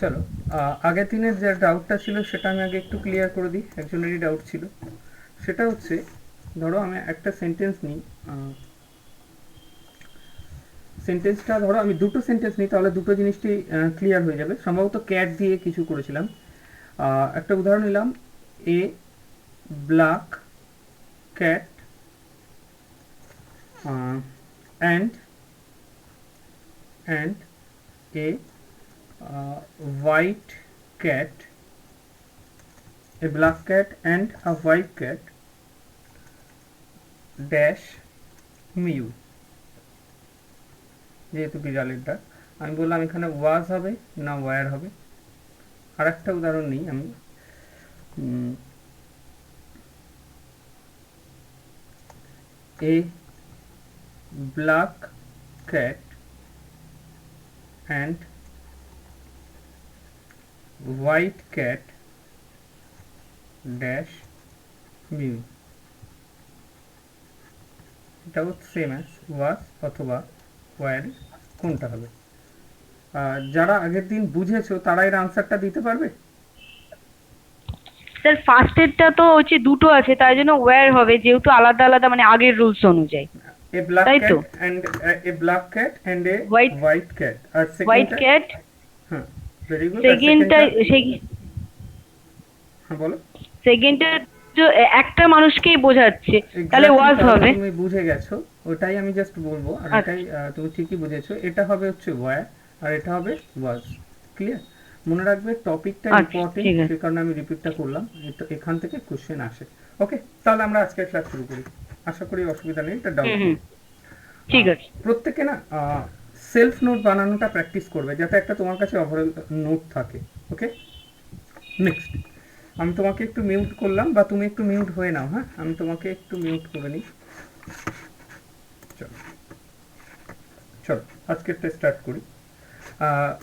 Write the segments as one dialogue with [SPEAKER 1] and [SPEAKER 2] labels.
[SPEAKER 1] চলো, আগের দিনের যে ডাউটটা ছিল সেটা আমি আগে একটু ক্লিয়ার করে দিই। একজনেরই ডাউট ছিল, সেটা হচ্ছে ধরো আমি একটা সেন্টেন্স নিই। সেন্টেন্সটা ধরো আমি দুটো সেন্টেন্স নিই, তাহলে দুটো জিনিসটি ক্লিয়ার হয়ে যাবে। সম্ভবত ক্যাট দিয়ে কিছু করেছিলাম। একটা উদাহরণ নিলাম, a black cat and and a white cat, a black cat and a white cat dash mew. যেহেতু বিড়ালের ডাক, আমি বললাম এখানে ওয়াজ হবে না ওয়ার হবে। আর একটা উদাহরণ নিই আমি, a black cat and white cat dash mew. এটাও সেম অ্যাজ ওয়াজ অথবা ওয়ার, কোনটা হবে? যারা আগের দিন বুঝেছো তারা এর আনসারটা দিতে পারবে?
[SPEAKER 2] স্যার ফার্স্টেরটা তো হচ্ছে দুটো আছে, তাই জন্য ওয়্যার হবে, যেহেতু আলাদা আলাদা মানে আগের রুলস অনুযায়ী।
[SPEAKER 1] এ ব্ল্যাক
[SPEAKER 2] তাই তো?
[SPEAKER 1] Cat and a black cat and a
[SPEAKER 2] white
[SPEAKER 1] white cat. আর
[SPEAKER 2] হোয়াইট
[SPEAKER 1] সেকেন্ডটা?
[SPEAKER 2] ক্যাট।
[SPEAKER 1] হ্যাঁ, ভেরি গুড। আর
[SPEAKER 2] সেকেন্ডটা
[SPEAKER 1] সেকেন্ডটা?
[SPEAKER 2] সেই
[SPEAKER 1] হ্যাঁ বলো।
[SPEAKER 2] সেকেন্ডটা একটা মানুষকেই বোঝাচ্ছে, তাহলে
[SPEAKER 1] এক্স্যাক্টলি,
[SPEAKER 2] ওয়াজ
[SPEAKER 1] তাহলে
[SPEAKER 2] হবে।
[SPEAKER 1] তুমি বুঝে গেছো। ওটাই আমি জাস্ট বলবো, আর এটাই
[SPEAKER 2] আচ্ছা।
[SPEAKER 1] তুমি ঠিকই বুঝেছো। এটা হবে হচ্ছে ওয়্যার, আর এটা হবে ওয়াজ। ক্লিয়ার? মনে রাখবে টপিকটা
[SPEAKER 2] আচ্ছা
[SPEAKER 1] ইম্পর্টেন্ট,
[SPEAKER 2] ঠিক
[SPEAKER 1] সে
[SPEAKER 2] আছে।
[SPEAKER 1] কারণে আমি রিপিটটা করলাম। এটা এখান থেকে কোশ্চেন আসে। ওকে, তাহলে আমরা আজকের ক্লাস শুরু করি। আশা করি অসুবিধা নেই, এটা
[SPEAKER 2] হুম
[SPEAKER 1] ডাউট
[SPEAKER 2] হুম।
[SPEAKER 1] নেই।
[SPEAKER 2] ঠিক আছে।
[SPEAKER 1] প্রত্যেকে না সেলফ নোট বানানোটা প্র্যাকটিস করবে, যাতে একটা তোমার কাছে ওভারঅল নোট থাকে। ওকে, নেক্সট আমি তোমাকে একটু মিউট করলাম, বা তুমি একটু মিউট হয়ে নাও। হ্যাঁ, আমি তোমাকে একটু মিউট করে নিই। চলো চলো, আজকেরটা স্টার্ট করি। আহ,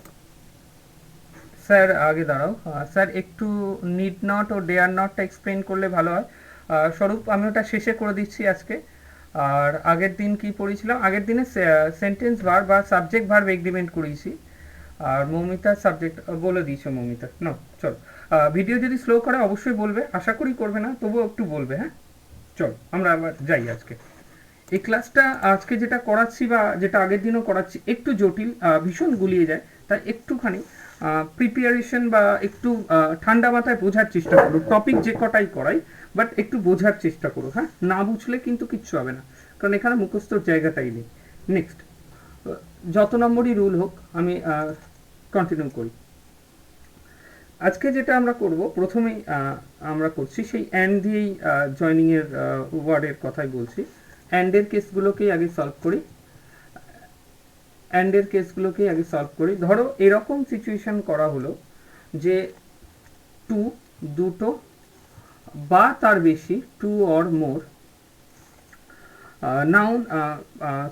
[SPEAKER 1] স্যার আগে দাঁড়াও। স্যার একটু নিড নট ও ডেয়ার নটটা এক্সপ্লেন করলে ভালো হয়। স্বরূপ, আমি ওটা শেষে করে দিচ্ছি আজকে। আর আগের দিন কি পড়েছিলাম? আগের দিনে সেন্টেন্স ভার্ব বা সাবজেক্ট ভার্ব এগ্রিমেন্ট করিয়েছি। আর মৌমিতার সাবজেক্ট বলে দিয়েছো। মৌমিতা না, চলো। ভিডিও যদি স্লো করে অবশ্যই বলবে, আশা করি করবে না, তবুও একটু বলবে। হ্যাঁ, চলো আমরা আবার যাই আজকে। এই ক্লাসটা আজকে যেটা করাচ্ছি বা যেটা আগের দিনও করাচ্ছি একটু জটিল, ভীষণ গুলিয়ে যায়। তাই একটুখানি প্রিপারেশন বা একটু ঠান্ডা মাথায় বোঝার চেষ্টা করো। টপিক যে কটাই করাই, বাট একটু বোঝার চেষ্টা করো। হ্যাঁ, না বুঝলে কিন্তু কিচ্ছু হবে না, কারণ এখানে মুখস্থর জায়গাটাই নেই। নেক্সট, যত নম্বরই রুল হোক, আমি কন্টিনিউ করি। আজকে যেটা আমরা করব, প্রথমেই আমরা করছি সেই অ্যান্ড দিয়েই জয়নিংয়ের ওয়ার্ডের কথাই বলছি। অ্যান্ডের কেসগুলোকেই আগে সলভ করি। অ্যান্ডের কেসগুলোকেই আগে সলভ করি। ধরো এরকম সিচুয়েশন করা হলো যে টু, দুটো বা তার বেশি, two or more noun,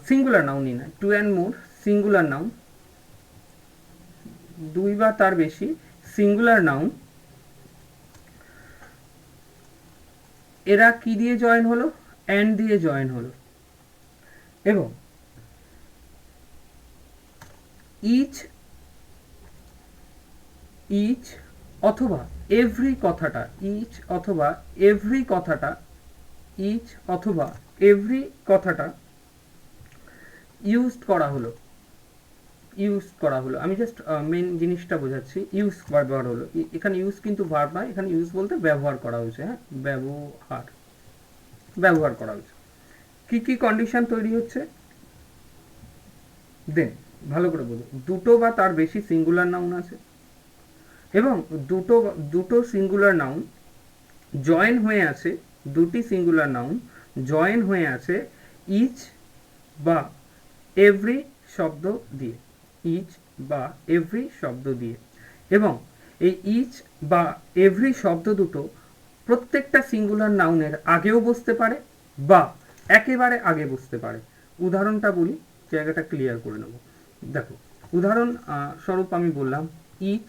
[SPEAKER 1] singular নাউনই নয়, two and more singular noun, দুই বা তার বেশি সিঙ্গুলার নাউন, এরা কি দিয়ে জয়েন হলো? অ্যান্ড দিয়ে জয়েন হলো। এবং ইচ, ইচ অথবা এভরি কথাটা, ইচ অথবা এভরি কথাটা, ইচ অথবা এভরি কথাটা ইউজ করা হলো। ইউজ করা হলো, আমি জাস্ট মেন জিনিসটা বোঝাচ্ছি। ইউজ ব্যবহার হলো, এখানে ইউজ কিন্তু ভার্ব নয়, এখানে ইউজ বলতে ব্যবহার করা হয়েছে। হ্যাঁ, ব্যবহার, ব্যবহার করা হয়েছে। কি কি কন্ডিশন তৈরি হচ্ছে দেন, ভালো করে বলুন। দুটো বা তার বেশি সিঙ্গুলার নাউন আছে, এবং দুটো দুটো সিঙ্গুলার নাউন জয়েন হয়ে আছে, দুটি সিঙ্গুলার নাউন জয়েন হয়ে আছে ইচ বা এভরি শব্দ দিয়ে, ইচ বা এভরি শব্দ দিয়ে। এবং এই ইচ বা এভরি শব্দ দুটো প্রত্যেকটা সিঙ্গুলার নাউনের আগেও বসতে পারে বা একেবারে আগে বসতে পারে। উদাহরণটা বলি, জায়গাটা ক্লিয়ার করে নেব। দেখো, উদাহরণ স্বরূপ আমি বললাম each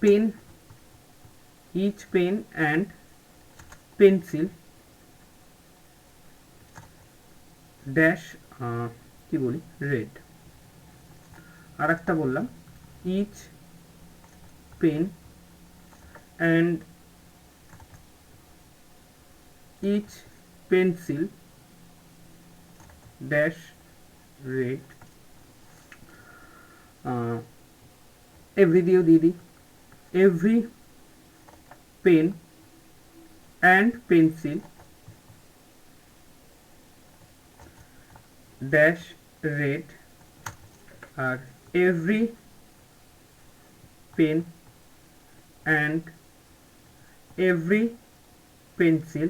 [SPEAKER 1] pen, each pen and pencil dash, কি বলি, রেড। আর একটা বললাম each pen and each pencil dash red every দিয়েও দিয়ে দিই every pen and pencil dash red আর every pen and every pencil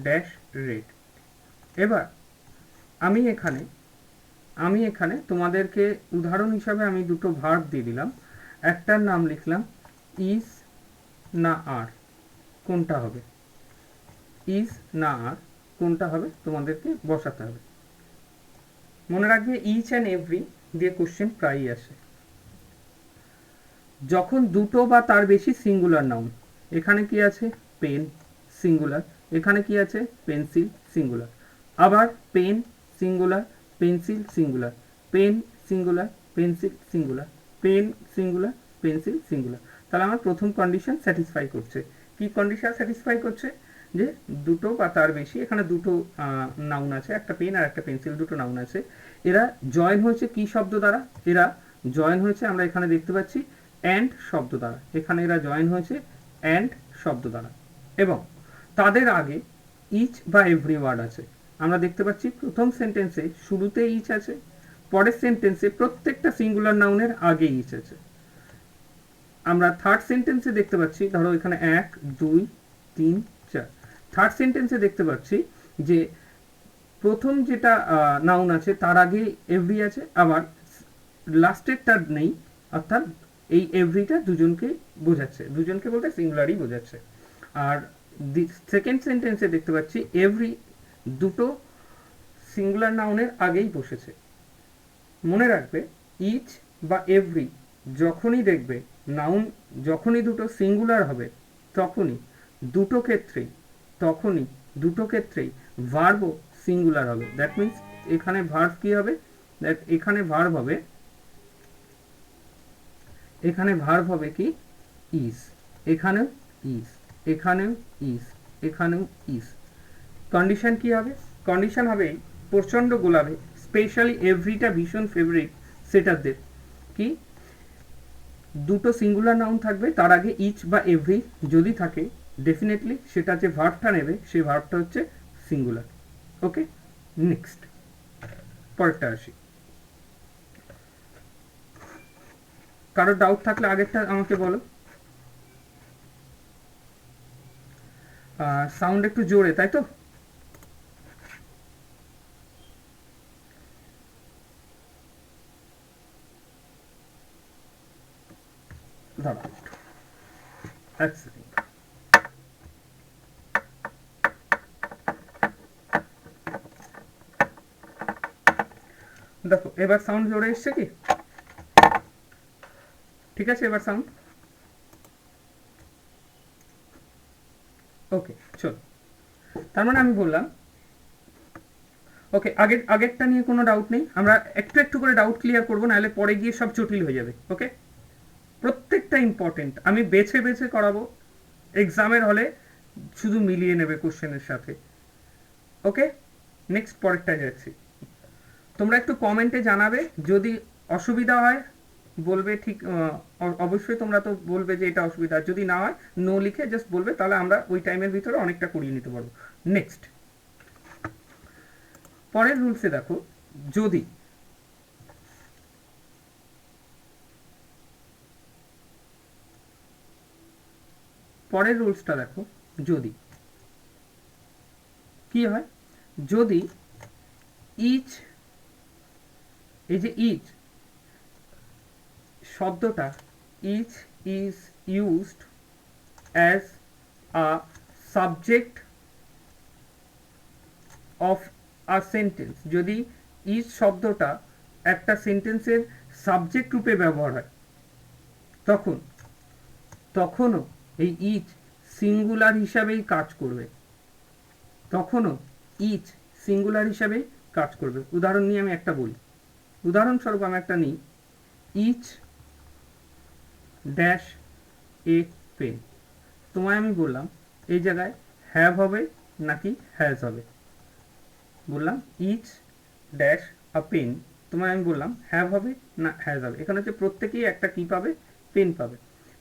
[SPEAKER 1] dash red. এবার আমি এখানে তোমাদেরকে উদাহরণ হিসাবে আমি দুটো ভার্ব দিয়ে দিলাম, একটার নাম লিখলাম ইজ না আর, কোনটা হবে ইজ না আর কোনটা হবে তোমাদেরকে বসাতে হবে। মনে রাখবে ইচ অ্যান্ড এভরি দিয়ে কোশ্চেন প্রায়ই আসে। যখন দুটো বা তার বেশি সিঙ্গুলার নাউন, এখানে কি আছে পেন সিঙ্গুলার, এখানে কি আছে পেন্সিল সিঙ্গুলার, আবার pen singular pencil singular, pen singular pencil singular, pen singular pencil singular, তাহলে আমার প্রথম কন্ডিশন স্যাটিসফাই করছে। কি কন্ডিশন স্যাটিসফাই করছে? যে দুটো বা তার বেশি, এখানে দুটো নাউন আছে, একটা পেন আর একটা পেন্সিল, দুটো নাউন আছে, এরা জয়েন হয়েছে কি শব্দ দ্বারা? এরা জয়েন হয়েছে আমরা এখানে দেখতে পাচ্ছি অ্যান্ড শব্দ দ্বারা, এখানে এরা জয়েন হয়েছে অ্যান্ড শব্দ দ্বারা, এবং তাদের আগে ইচ বা এভরি ওয়ার্ড আছে। আমরা দেখতে পাচ্ছি প্রথম সেন্টেন্সে শুরুতে ইচ আছে, পরের সেন্টেন্সে প্রত্যেকটা সিঙ্গুলার নাউনের আগে ইচ আছে। আমরা থার্ড সেন্টেন্সে দেখতে পাচ্ছি, ধরো এখানে 1 2 3 4, থার্ড সেন্টেন্সে দেখতে পাচ্ছি যে প্রথম যেটা নাউন আছে তার আগে এভরি আছে, আবার লাস্টেরটা নেই, অর্থাৎ এই এভরিটা দুজনকে বোঝাচ্ছে, দুজনকে বলতে সিঙ্গুলারই বোঝাচ্ছে। আর সেকেন্ড সেন্টেন্সে দেখতে পাচ্ছি এভরি দুটো সিঙ্গুলার নাউনের আগেই বসেছে। মনে রাখবে ইচ বা এভরি যখনই দেখবে নাউন, যখনই দুটো সিঙ্গুলার হবে তখনই দুটো ক্ষেত্রেই ভার্বও সিঙ্গুলার হবে। দ্যাট মিন্স এখানে ভার্ব কি হবে? এখানে ভার্ব হবে কি ইজ, এখানেও ইজ, এখানেও ইজ, এখানেও ইজ। কন্ডিশন কি হবে? কন্ডিশন হবে প্রচণ্ড গোলাবে, স্পেশালি এভরিটা ভীষণ ফেভারিট সেটারদের, কি দুটো সিঙ্গুলার নাউন থাকবে, তার আগে ইচ বা এভরি যদি থাকে ডেফিনেটলি সেটা যে ভার্বটা নেবে সেই ভার্বটা হচ্ছে সিঙ্গুলার। ওকে, নেক্সট পরেরটা আসি। কারো ডাউট থাকলে আগেরটা আমাকে বলো। সাউন্ড একটু জোরে, তাই তো? দাঁড়াও একটু, এক সেকেন্ড। দেখো এবার সাউন্ড জোরে এসছে কি? ঠিক আছে এবার সাউন্ড ওকে, চল। তার মানে আমি বললাম ওকে, আগেরটা নিয়ে কোনো ডাউট নেই, আমরা একটু একটু করে ডাউট ক্লিয়ার করবো, নাহলে পরে গিয়ে সব জটিল হয়ে যাবে। ওকে, প্রত্যেকটা ইম্পর্টেন্ট, আমি বেছে বেছে করাবো, এক্সামের হলে শুধু মিলিয়ে নেবে কোশ্চেনের সাথে। ওকে, নেক্সট পরেরটায় যাচ্ছি। তোমরা একটু কমেন্টে জানাবে যদি অসুবিধা হয়, বলবে ঠিক, অবশ্যই তোমরা তো বলবে যে এটা অসুবিধা, যদি না হয় নো লিখে জাস্ট বলবে, তাহলে আমরা ওই টাইমের ভিতরে অনেকটা করিয়ে নিতে পারবো। নেক্সট পরের রুলসে দেখো, যদি পরের রুলসটা দেখো, যদি কি হয়, যদি ইচ, এই যে ইচ শব্দটা, each is used as a subject of a sentence, যদি ইচ শব্দটা একটা সেন্টেন্সের সাবজেক্ট রূপে ব্যবহার হয়, তখনও এই ইচ সিঙ্গুলার হিসাবেই কাজ করবে, তখনও ইচ সিঙ্গুলার হিসাবেই কাজ করবে। উদাহরণ নিয়ে আমি একটা বলি, উদাহরণস্বরূপ আমি একটা নিই, ইচ ড্যাশ এ পেন। তোমায় আমি বললাম এই জায়গায় হ্যাভ হবে নাকি হ্যাজ হবে, বললাম ইচ ড্যাশ আ পেন, তোমায় আমি বললাম হ্যাভ হবে না হ্যাজ হবে। এখানে হচ্ছে প্রত্যেকেই একটা কি পাবে, পেন পাবে।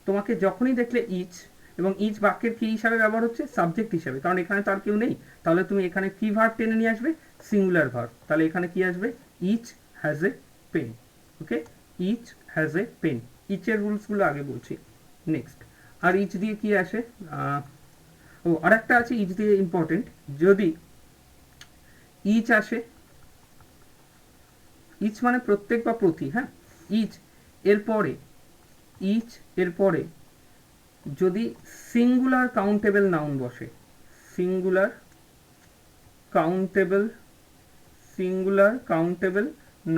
[SPEAKER 1] তোমাকে যখনই দেখলে ইচ, এবং ইচ বাক্যের কি হিসাবে ব্যবহার হচ্ছে, সাবজেক্ট হিসাবে, কারণ এখানে তো আর কেউ নেই, তাহলে তুমি এখানে কি ভার্ব টেনে নিয়ে আসবে, সিঙ্গুলার ভার্ব, তাহলে এখানে কি আসবে, each has a pen. Okay, each has a pen, ইচের রুলসগুলো আগে বলছি। নেক্সট, আর ইচ দিয়ে কি আসে, ও আরেকটা আছে ইচ দিয়ে ইম্পর্টেন্ট, যদি ইচ আসে, ইচ মানে প্রত্যেক বা প্রতি, হ্যাঁ, ইচ এরপরে, ইচ এরপরে যদি সিঙ্গুলার কাউন্টেবল নাউন বসে, singular countable, singular countable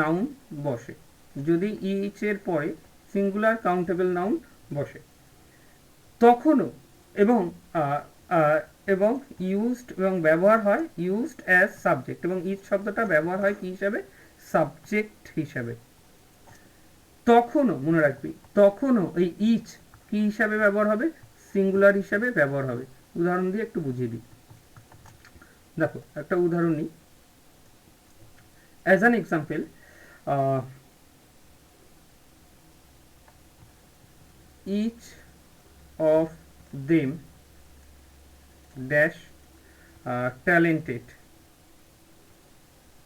[SPEAKER 1] noun বসে, যদি ইচ এর পরে সিঙ্গুলার কাউন্টেবল নাউন বসে, তখনও, এবং এবং ইউজড এবং ব্যবহার হয় ইউজড অ্যাজ সাবজেক্ট, এবং ইচ শব্দটা ব্যবহার হয় কি হিসাবে, সাবজেক্ট হিসাবে, তখনও মনে রাখবি, তখনও এই ইচ কি হিসাবে ব্যবহার হবে, সিঙ্গুলার হিসাবে ব্যবহার হবে। উদাহরণ দিয়ে একটু বুঝিয়ে দিই। দেখো একটা উদাহরণ নিই, as an example, each of them dash talented,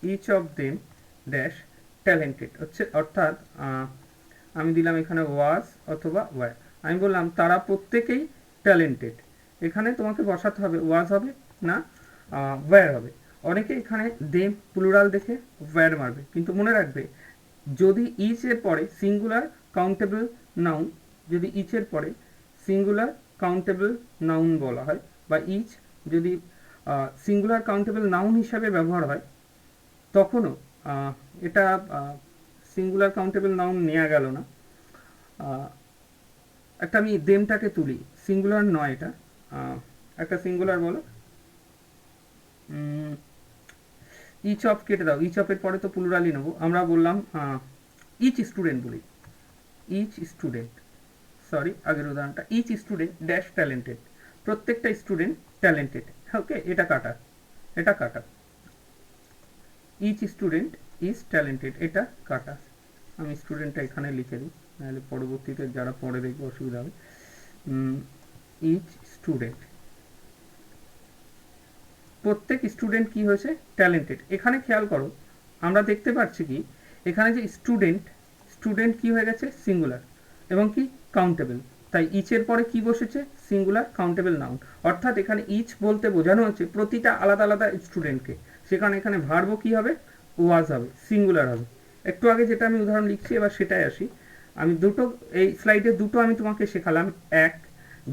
[SPEAKER 1] each of them dash talented হচ্ছে, অর্থাৎ আমি দিলাম এখানে ওয়াজ অথবা ওয়ার, আমি বললাম তারা প্রত্যেকেই ট্যালেন্টেড, এখানে তোমাকে বসাতে হবে ওয়াজ হবে না ওয়ার হবে। অনেকে এখানে দেম প্লুরাল দেখে ওয়ার মারবে, কিন্তু মনে রাখবে যদি ইচ এর পরে সিঙ্গুলার কাউন্টেবল নাউন, যদি ইচ এর পরে সিঙ্গুলার কাউন্টেবল নাউন বলা হয়, বা ইচ যদি সিঙ্গুলার কাউন্টেবল নাউন হিসাবে ব্যবহার হয়, তখনও এটা সিঙ্গুলার কাউন্টেবল নাউন নেওয়া গেল না। একটা আমি দেমটাকে তুলি, সিঙ্গুলার নয় এটা, একটা সিঙ্গুলার বলো, ইচ অফ কেটে দাও, ইচ অফের পরে তো প্লুরালই নেবো, আমরা বললাম ইচ স্টুডেন্ট বলি, ইচ স্টুডেন্ট, সরি আগের উদাহরণটা, ইচ স্টুডেন্ট ড্যাশ ট্যালেন্টেড, প্রত্যেকটা স্টুডেন্ট ট্যালেন্টেড। ওকে, এটা কাটা, এটা কাটা, ইচ স্টুডেন্ট ইজ ট্যালেন্টেড, এটা কাটা, আমি স্টুডেন্টটা এখানে লিখে দিই, নাহলে পরবর্তীতে যারা পরে দেখবে অসুবিধা হবে। ইচ স্টুডেন্ট, প্রত্যেক স্টুডেন্ট কি হয়েছে, ট্যালেন্টেড। এখানে খেয়াল করো, আমরা দেখতে পাচ্ছি কি এখানে যে স্টুডেন্ট, স্টুডেন্ট কি হয়ে গেছে, সিঙ্গুলার, এবং কি কাউন্টেবল, তাই ইচের পরে কি বসেছে, সিঙ্গুলার কাউন্টেবল নাউন, অর্থাৎ এখানে ইচ বলতে বোঝানো হচ্ছে প্রতিটা আলাদা আলাদা স্টুডেন্টকে, সেখানে এখানে ভার্বও কি হবে, ওয়াজ হবে, সিঙ্গুলার হবে। একটু আগে যেটা আমি উদাহরণ লিখছি এবার সেটাই আসি, আমি দুটো এই স্লাইডে দুটো আমি তোমাকে শেখালাম। এক,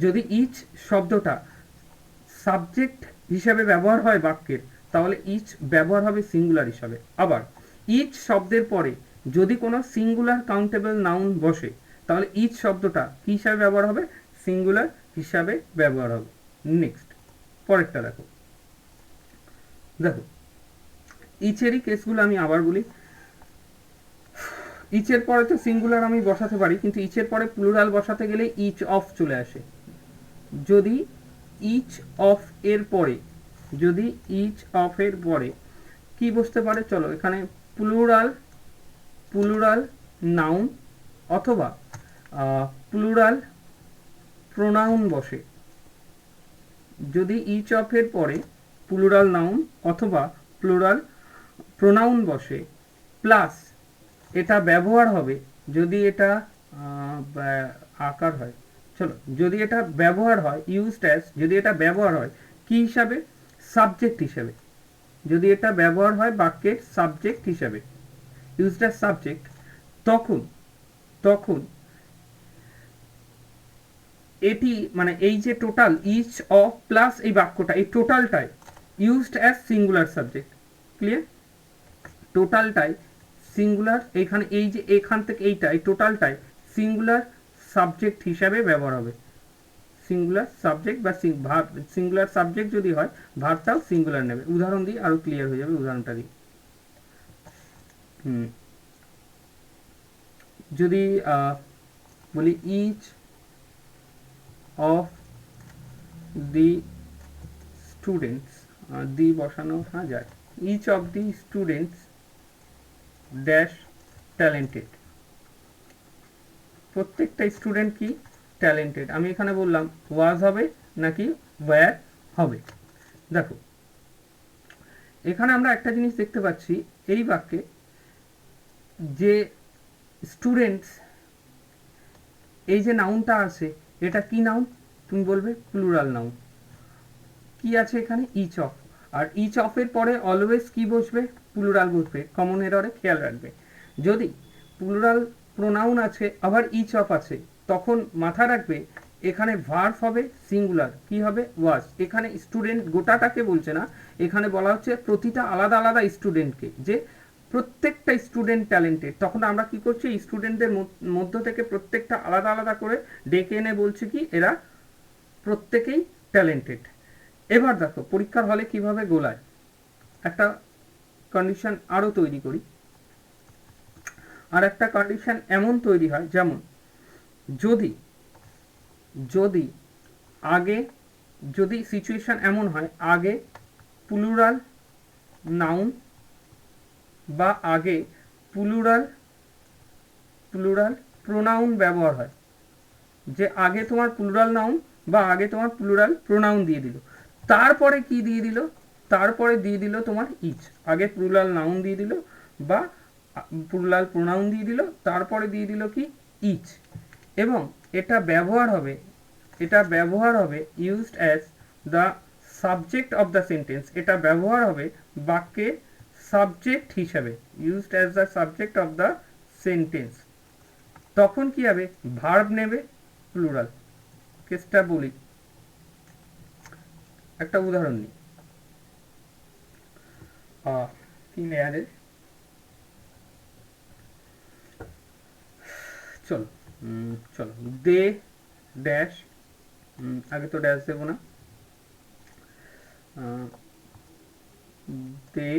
[SPEAKER 1] যদি ইচ শব্দটা সাবজেক্ট হিসাবে ব্যবহার হয় বাক্যের, তাহলে ইচ ব্যবহার হবে সিঙ্গুলার হিসাবে। আবার ইচ শব্দের পরে যদি কোনো সিঙ্গুলার কাউন্টেবল নাউন বসে, তাহলে ইচ শব্দটা কি হিসাবে ব্যবহার হবে, সিঙ্গুলার হিসাবে ব্যবহার হবে। নেক্সট, পরেরটা দেখো, দেখো ইচেরই কেসগুলো আমি আবার বলি, ইচের পরে তো সিঙ্গুলার আমি বসাতে পারি, কিন্তু ইচের পরে প্লুরাল বসাতে গেলে ইচ অফ চলে আসে। যদি ইচ অফ এর পরে, যদি ইচ অফ এর পরে কি বসতে পারে, চলো এখানে প্লুরাল, প্লুরাল নাউন অথবা প্লুরাল প্রোনাউন বসে, যদি ইচ অফ এর পরে প্লুরাল নাউন অথবা প্লুরাল প্রোনাউন বসে, প্লাস এটা ব্যবহার হবে, যদি এটা আকার হয়, চলো যদি এটা ব্যবহার হয় ইউজড অ্যাজ, যদি এটা ব্যবহার হয় কি হিসাবে, সাবজেক্ট হিসাবে, যদি এটা ব্যবহার হয় বাক্যের সাবজেক্ট হিসাবে, ইউজড অ্যাজ সাবজেক্ট, তখন তখন এটি মানে এই যে টোটাল ইচ অফ প্লাস এই বাক্যটা, এই টোটালটাই used as singular subject. Clear? টোটালটাই সিঙ্গুলার, এখানে এই যে এখান থেকে এইটা, এই টোটালটাই সিঙ্গুলার সাবজেক্ট হিসাবে ব্যবহার হবে। সিঙ্গুলার সাবজেক্ট বা সিঙ্গুলার সাবজেক্ট যদি হয়, ভার্বটাও সিঙ্গুলার নেবে। উদাহরণ দিই আরো ক্লিয়ার হয়ে যাবে, উদাহরণটা দিই। যদি বলি each of the students, the বসানো না যায়, each of the students dash talented, প্রত্যেকটা স্টুডেন্ট কি ট্যালেন্টেড। আমি এখানে বললাম ওয়াজ হবে নাকি ওয়্যার হবে। দেখো এখানে আমরা একটা জিনিস দেখতে পাচ্ছি এই বাক্যে, যে স্টুডেন্টস এই যে নাউনটা আছে এটা কি নাউন, তুমি বলবে প্লুরাল নাউন। কি আছে এখানে ইচ অফ, আর ইচ অফের পরে অলওয়েজ কি বসবে, প্লুরাল বসবে, কমন এররে খেয়াল রাখবে। যদি প্লুরাল প্রোনাউন আছে আবার ইচ অফ আছে, তখন মাথা রাখবে এখানে ভার্ব হবে সিঙ্গুলার, কি হবে ওয়াজ। এখানে স্টুডেন্ট গোটাটাকে বলছে না, এখানে বলা হচ্ছে প্রতিটা আলাদা আলাদা স্টুডেন্টকে, যে প্রত্যেকটা স্টুডেন্ট ট্যালেন্টেড। তখন আমরা কি করছি, স্টুডেন্টদের মধ্য থেকে প্রত্যেকটা আলাদা আলাদা করে ডেকে এনে বলছি কি এরা প্রত্যেকেই ট্যালেন্টেড। এবার দেখো পরীক্ষার হলে কিভাবে গোলায়, একটা কন্ডিশন আরো তৈরি করি। আর একটা কন্ডিশন এমন তৈরি হয়, যেমন যদি যদি আগে, যদি সিচুয়েশন এমন হয় আগে প্লুরাল নাউন বা আগে প্লুরাল প্লুরাল প্রোনাউন ব্যবহার হয়, যে আগে তোমার প্লুরাল নাউন বা আগে তোমার প্লুরাল প্রোনাউন দিয়ে দিল, তারপরে কি দিয়ে দিল, তারপরে দিয়ে দিল তোমার ইচ। আগে প্লুরাল নাউন দিয়ে দিল বা প্লুরাল প্রোনাউন দিয়ে দিল, তারপরে দিয়ে দিল কি ইচ। এবং এটা ব্যবহার হবে, এটা ব্যবহার হবে used as the subject of the sentence, এটা ব্যবহার হবে বাক্যের সাবজেক্ট হিসাবে, used as the subject of the sentence. তখন কি হবে, ভার্ব নেবে প্লুরাল। কেসটা বলি, একটা উদাহরণ নিই। কি লেয়ারে, চলো চলো দে ড্যাশ, আগে তো ড্যাশ দেবো না, দে,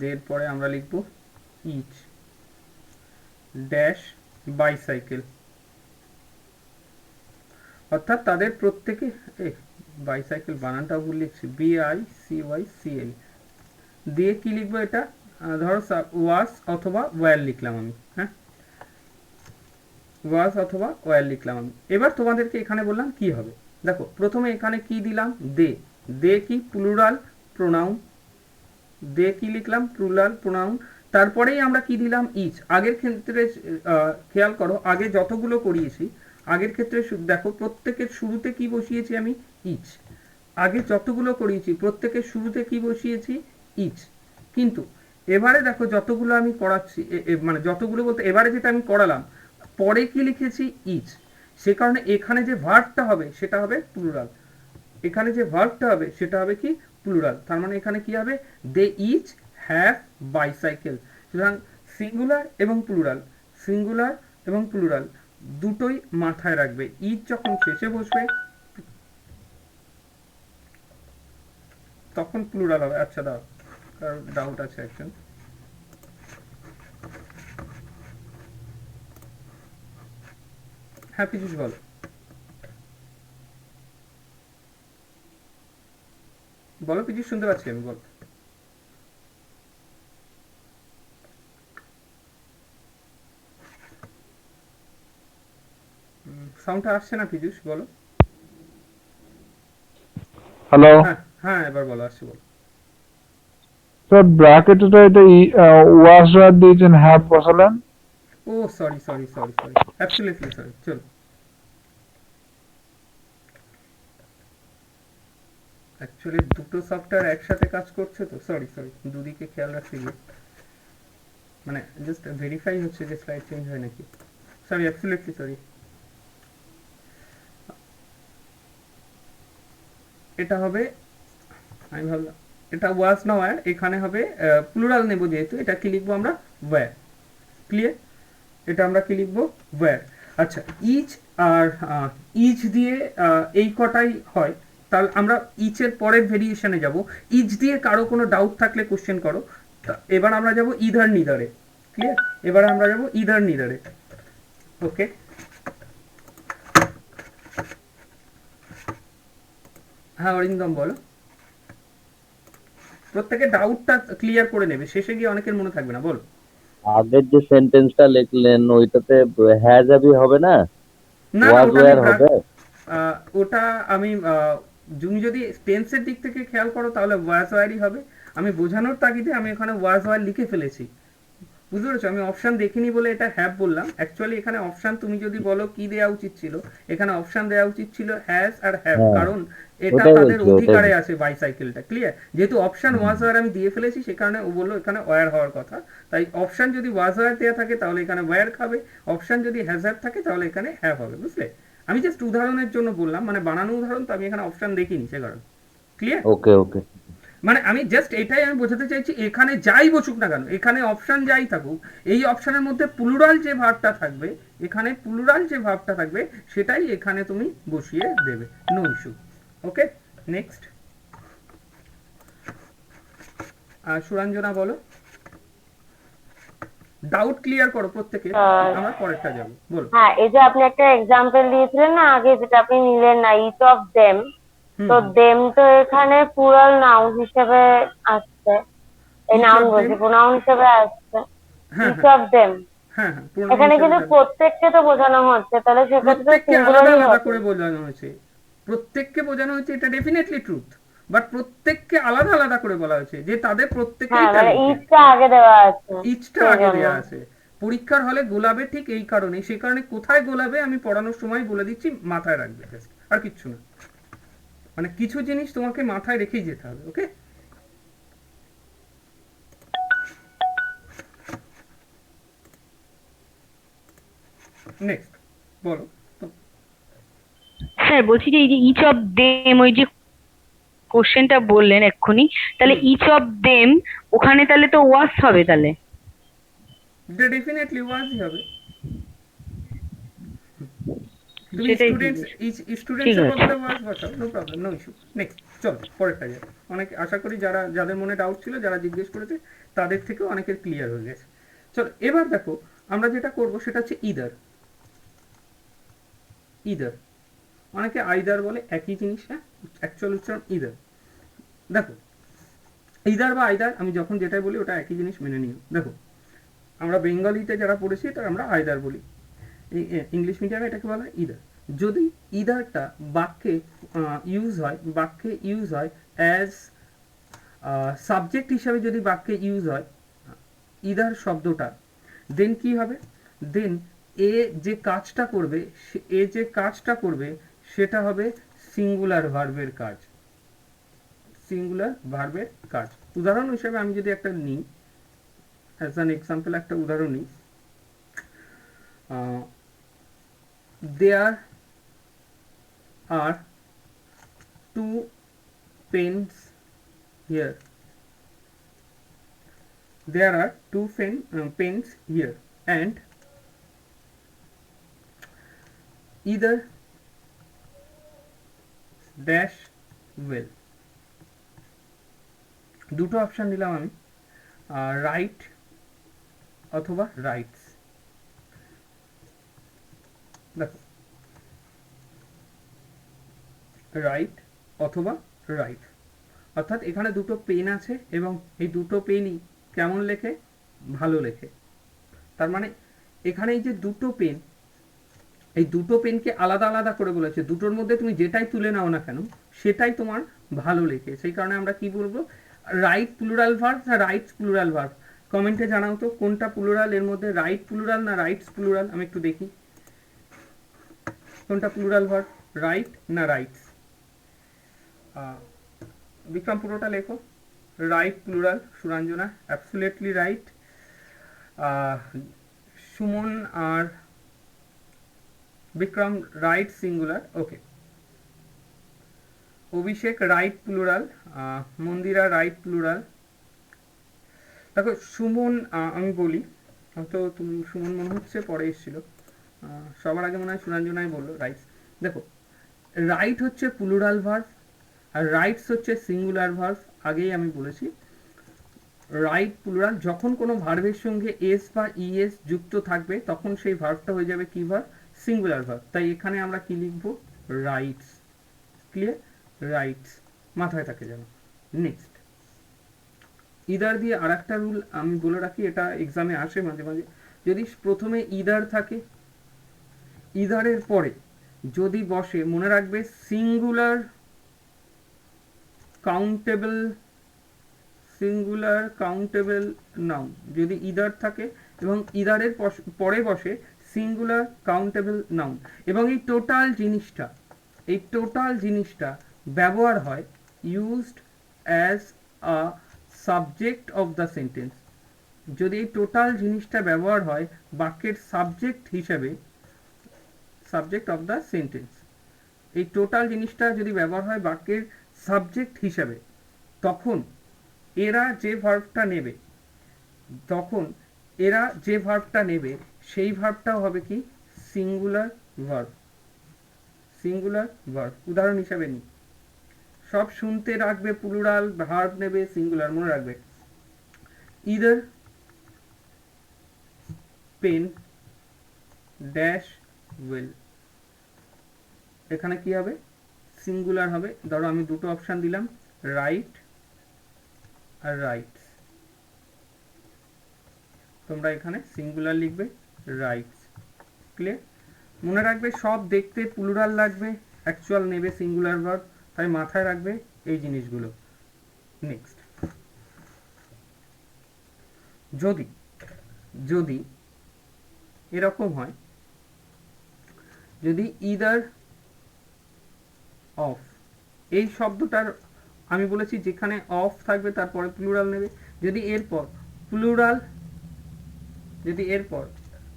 [SPEAKER 1] দের পরে আমরা লিখবো ইচ ড্যাশ বাইসাইকেল, অর্থাৎ তাদের প্রত্যেকে, বাইসাইকেল বানানটা ভুল লিখছি, BICYCL দিয়ে কি লিখবো এটা, ধরো ওয়াজ অথবা ওয়্যার লিখলাম আমি, হ্যাঁ ওয়াজ অথবা ওয়্যার লিখলাম আমি। এবার তোমাদেরকে এখানে বললাম কি হবে, দেখো প্রথমে এখানে কি দিলাম, দে, দে কি প্লুরাল প্রোনাউন, দে কি লিখলাম প্লুরাল প্রোনাউন, তারপরেই আমরা কি দিলাম ইচ। আগের ক্ষেত্রে খেয়াল করো, আগে যতগুলো করিয়েছি আগের ক্ষেত্রে দেখো প্রত্যেকের শুরুতে কি বসিয়েছি আমি, ইচ। আগে যতগুলো করিয়েছি প্রত্যেকের শুরুতে কি বসিয়েছি, ইচ। কিন্তু এবারে দেখো যতগুলো আমি করাচ্ছি, মানে যতগুলো বলতে এবারে যেটা আমি করালাম, পরে কি লিখেছি ইচ, সে কারণে এখানে যে ভার্বটা হবে সেটা হবে প্লুরাল, এখানে যে ভার্বটা হবে সেটা হবে কি প্লুরাল। তার মানে এখানে কি হবে, দে ইচ হ্যাভ বাইসাইকেল। সুতরাং সিঙ্গুলার এবং প্লুরাল, সিঙ্গুলার এবং প্লুরাল দুটোই মাথায় রাখবে, ইচ যখন শেষে বসবে তখন প্লুরাল হবে। আচ্ছা দাও, কারণ ডাউট আছে একজন, হ্যাঁ পীযুষ বলো, বলো পীযুষ, শুনতে পাচ্ছি আমি, বলো। সাউন্ডটা আসছে না পীযুষ, বলো।
[SPEAKER 3] হ্যালো
[SPEAKER 1] হ্যাঁ হ্যাঁ এবার বলো, আসছে বলো।
[SPEAKER 3] স্যার, ব্র্যাকেটে এটা ওয়াশ দিয়েছেন, হ্যাভ বসালেন।
[SPEAKER 1] ও sorry sorry sorry sorry, absolutely sorry. চলো, অ্যাকচুয়ালি দুটো সফটওয়্যার একসাথে কাজ করছে তো, সরি সরি, দুদিকে খেয়াল রাখছি গিয়ে, মানে জাস্ট ভেরিফাই হচ্ছে যে স্লাইড চেঞ্জ হয় নাকি, সরি অ্যাবসলিউটলি সরি। এটা হবে, আমি ভাবলাম এটা ওয়াজ না ওয়্যার, এখানে হবে প্লুরাল নেব যেহেতু, এটা কি লিখবো আমরা, ওয়্যার। ক্লিয়ার, এটা আমরা কি লিখবো, ওয়্যার। আচ্ছা ইচ আর ইচ দিয়ে এই কটাই হয়, তাহলে আমরা ইচের পরের ভেরিয়েশনে যাব। ইচ দিয়ে কারো কোনো ডাউট থাকলে কোশ্চেন করো। এবার আমরা যাব ইদার নিদারে। ক্লিয়ার, এবার আমরা যাব ইদার নিদারে। ওকে, হ্যাঁ অরিন্দম বলো। প্রত্যেকে ডাউটটা ক্লিয়ার করে নেবে, শেষে গিয়ে অনেকের মনে থাকবে না। বলো।
[SPEAKER 4] আগের যে সেন্টেন্সটা লিখলেন ওইটাতে হ্যাজ হ্যাভি হবে না,
[SPEAKER 1] না না,
[SPEAKER 4] ওয়াজ
[SPEAKER 1] ওটা আমি
[SPEAKER 4] ওয়্যার হবে?
[SPEAKER 1] ওটা আমি তুমি যদি টেন্সের দিক থেকে খেয়াল করো তাহলে ওয়াজ ওয়ারই হবে। আমি বোঝানোর তাগিদে আমি এখানে ওয়াজ ওয়ার লিখে ফেলেছি, বুঝতে পেরেছো? আমি অপশন দেখিনি বলে এটা হ্যাভ বললাম। অ্যাকচুয়ালি এখানে অপশন তুমি যদি বলো কি দেওয়া উচিত ছিল, এখানে অপশন দেওয়া উচিত ছিল হ্যাজ আর হ্যাভ,
[SPEAKER 4] হ্যাঁ,
[SPEAKER 1] কারণ এটা
[SPEAKER 4] ওটাই
[SPEAKER 1] তাদের
[SPEAKER 4] বলছি, ওটাই
[SPEAKER 1] অধিকারে
[SPEAKER 4] বলছি।
[SPEAKER 1] আছে বাইসাইকেলটা। ক্লিয়ার? যেহেতু অপশন
[SPEAKER 4] হুম।
[SPEAKER 1] ওয়াজ ওয়ার আমি দিয়ে ফেলেছি, সে কারণে ও বললো এখানে ওয়ার হওয়ার কথা। তাই অপশন যদি ওয়াজ ওয়ার দেওয়া থাকে তাহলে এখানে ওয়ার খাবে, অপশন যদি হ্যাজ হ্যাভ থাকে তাহলে এখানে হ্যাভ হবে, বুঝলে? আমি জাস্ট উদাহরণের জন্য বললাম, মানে বানানো উদাহরণ তো, আমি এখানে অপশন দেখিনি সে কারণে। ক্লিয়ার?
[SPEAKER 4] ওকে ওকে।
[SPEAKER 1] মানে আমি জাস্ট এটাই আমি বোঝাতে চাইছি, এখানে যাই বসুক না কেন, এখানে অপশন যাই থাকুক, এই অপশনের মধ্যে প্লুরাল যে ভার্বটা থাকবে, এখানে প্লুরাল যে ভার্বটা থাকবে সেটাই এখানে তুমি বসিয়ে দেবে, নো ইস্যু। ওকে, নেক্সট। সুরঞ্জনা বলো, ডাউট ক্লিয়ার করো প্রত্যেকে, আমরা পরেরটা যাবো। বলো।
[SPEAKER 5] হ্যাঁ, এই যে আপনি একটা এক্সাম্পল দিয়েছিলেন না আগে, যেটা আপনি নিলেন না, ইচ অফ দেম।
[SPEAKER 1] হুম
[SPEAKER 5] তো দেম তো এখানে প্লুরাল নাউন হিসেবে আসছে, এই
[SPEAKER 1] ইচ
[SPEAKER 5] নাউন
[SPEAKER 1] অফ দেম,
[SPEAKER 5] বলছি, প্রোনাউন হিসেবে আসছে।
[SPEAKER 1] হ্যাঁ
[SPEAKER 5] ইচ
[SPEAKER 1] হ্যাঁ
[SPEAKER 5] অফ দেম
[SPEAKER 1] হ্যাঁ হ্যাঁ, প্রোনাউন
[SPEAKER 5] এখানে
[SPEAKER 1] হিসেবে
[SPEAKER 5] কিন্তু
[SPEAKER 1] যাবে।
[SPEAKER 5] প্রত্যেককে তো বোঝানো হচ্ছে, তাহলে সেক্ষেত্রে তো
[SPEAKER 1] প্রত্যেককে আলাদা
[SPEAKER 5] সিঙ্গুলারই
[SPEAKER 1] আলাদা
[SPEAKER 5] হবে।
[SPEAKER 1] করে বোঝানো হয়েছে, প্রত্যেককে বোঝানো হয়েছে, এটা ডেফিনেটলি ট্রুথ। বাট প্রত্যেককে আলাদা আলাদা করে বলা হয়েছে যে তাদের প্রত্যেকেই
[SPEAKER 5] হ্যাঁ, মানে
[SPEAKER 1] ট্যালেন্টেড।
[SPEAKER 5] ইচটা আগে দেওয়া আছে
[SPEAKER 1] ইচটা
[SPEAKER 5] সেই
[SPEAKER 1] আগে
[SPEAKER 5] জন্য।
[SPEAKER 1] দেয়া আছে। পরীক্ষার হলে গোলাবে ঠিক এই কারণে, সে কারণে কোথায় গোলাবে আমি পড়ানোর সময় বলে দিচ্ছি, মাথায় রাখবে just, আর কিচ্ছু না। মানে কিছু জিনিস তোমাকে মাথায় রেখেই যেতে হবে। ওকে, নেক্সট বলো তো।
[SPEAKER 2] স্যার বলছি যে এই যে ইচ অফ দেম, ওই যে কোশ্চেনটা বললেন এক্ষুনি, তাহলে ইচ অফ দেম ওখানে তাহলে তো ওয়াস হবে তাহলে।
[SPEAKER 1] এটা ডেফিনেটলি ওয়াজই হবে। তুমি
[SPEAKER 2] সেটাই
[SPEAKER 1] স্টুডেন্টস,
[SPEAKER 2] জিজ্ঞেস।
[SPEAKER 1] স্টুডেন্টস
[SPEAKER 2] ঠিক
[SPEAKER 1] এর
[SPEAKER 2] আছে।
[SPEAKER 1] বদলে ওয়াজ বসাও, no problem, no issue. Next চলো পরেরটা যাই। অনেক আশা করি যাদের মনে ডাউট ছিল, যারা জিজ্ঞেস করেছে, তাদের থেকেও অনেকের ক্লিয়ার হয়ে গেছে। চলো এবার দেখো, আমরা যেটা করব সেটা হচ্ছে ইদার। ইদার, অনেকে আইদার বলে, একই জিনিস। হ্যাঁ, অ্যাকচুয়াল উচ্চারণ ইদার। দেখো, ইদার বা আইদার আমি যখন যেটাই বলি ওটা একই জিনিস, মেনে নিও। দেখো, আমরা বেঙ্গলিতে যারা পড়েছি তারা আমরা আইদার বলি, ইংলিশ মিডিয়ামে এটাকে বলা হয় ইদার। যদি ইদারটা বাক্যে ইউজ হয় অ্যাজ সাবজেক্ট হিসাবে, যদি বাক্যে ইউজ হয় ইদার শব্দটা, দেন কি হবে? দেন এ যে কাজটা করবে সেটা হবে সিঙ্গুলার ভার্বের কাজ। সিঙ্গুলার ভার্বের কাজ। উদাহরণ হিসেবে আমি যদি একটা নিই, অ্যাজ অ্যান এক্সাম্পল একটা উদাহরণ নিই, there are two pens here. There are two pens here, and either dash well. দুটো অপশন দিলাম আমি, রাইট অথবা রাইটস। দেখো, রাইট অথবা রাইট, অর্থাৎ এখানে দুটো পেন আছে এবং এই দুটো পেনই কেমন লেখে? ভালো লেখে। তার মানে এখানে এই যে দুটো পেন, এই দুটো পেনকে আলাদা আলাদা করে বলেছে, দুটোর মধ্যে তুমি যেটাই তুলে নাও না কেন সেটাই তোমার ভালো লেখে। সেই কারণে আমরা কি বলবো? রাইট প্লুরাল ভার্ব না রাইটস প্লুরাল ভার্ব? কমেন্টে জানাও তো কোনটা প্লুরাল, এর মধ্যে রাইট প্লুরাল না রাইটস প্লুরাল? আমি একটু দেখি কোনটা প্লুরাল ভার্ব, রাইট না রাইটস। বিক্রম পুরোটা লেখো, right plural. Suranjana absolutely right. Suman আর Bikram right singular. Okay, Abhishek right plural, Mandira right plural. দেখো সুমন, আমি বলি, হয়তো তুমি সুমন মনে হচ্ছে পরে এসেছিল, সবার আগে মনে হয় সুরঞ্জনাই বললো রাইট। দেখো, রাইট হচ্ছে প্লুরাল ভার্ব আর রাইটস হচ্ছে সিঙ্গুলার ভার্ব, আগেই আমি বলেছি। রাইট প্লুরাল, যখন কোনো ভার্বের সঙ্গে এস বা ইএস যুক্ত থাকবে তখন সেই ভার্বটা হয়ে যাবে কি ভার্ব? Singular verb. তাই এখানে আমরা কি লিখব? রাইটস। ক্লিয়ার? রাইটস মাথায় থাকে যেন। নেক্সট, ইদার দিয়ে আর একটা রুল আমি বলে রাখি, এটা এক্সামে আসে মাঝে মাঝে। যদি প্রথমে ইদার থাকে, ইদারের পরে যদি বসে, মনে রাখবে singular countable, singular countable noun যদি ইদার থাকে এবং ইদারের পরে বসে সিঙ্গুলার কাউন্টেবল নাউন, এবং এই টোটাল জিনিসটা ব্যবহার হয় used as a subject of the sentence. যদি এই টোটাল জিনিসটা ব্যবহার হয় বাক্যের সাবজেক্ট হিসেবে, সাবজেক্ট অফ দ্য সেন্টেন্স, এই টোটাল জিনিসটা যদি ব্যবহার হয় বাক্যের সাবজেক্ট হিসেবে, তখন এরা যে ভার্বটা নেবে, সেই ভার্বটাও হবে কি? Singular verb. সিঙ্গুলার ভার্ব উদাহরণ হিসাবে নিই, সব শুনতে রাখবে, প্লুরাল ভার্ব নেবে, সিঙ্গুলার মনে রাখবে। ইদার পেন ড্যাশ উইল, এখানে কি হবে? সিঙ্গুলার হবে। ধরো আমি দুটো অপশন দিলাম, রাইট আর রাইটস, তোমরা এখানে সিঙ্গুলার লিখবে, রাইটস। ক্লিয়ার? মনে রাখবে সব দেখতে প্লুরাল লাগবে, অ্যাকচুয়াল নেবে সিঙ্গুলার ভার্ব, তাই মাথায় রাখবে এই জিনিসগুলো। নেক্সট, যদি এরকম হয়, যদি ইদার অফ, এই শব্দটার আমি বলেছি যেখানে অফ থাকবে তারপরে প্লুরাল নেবে। যদি এরপর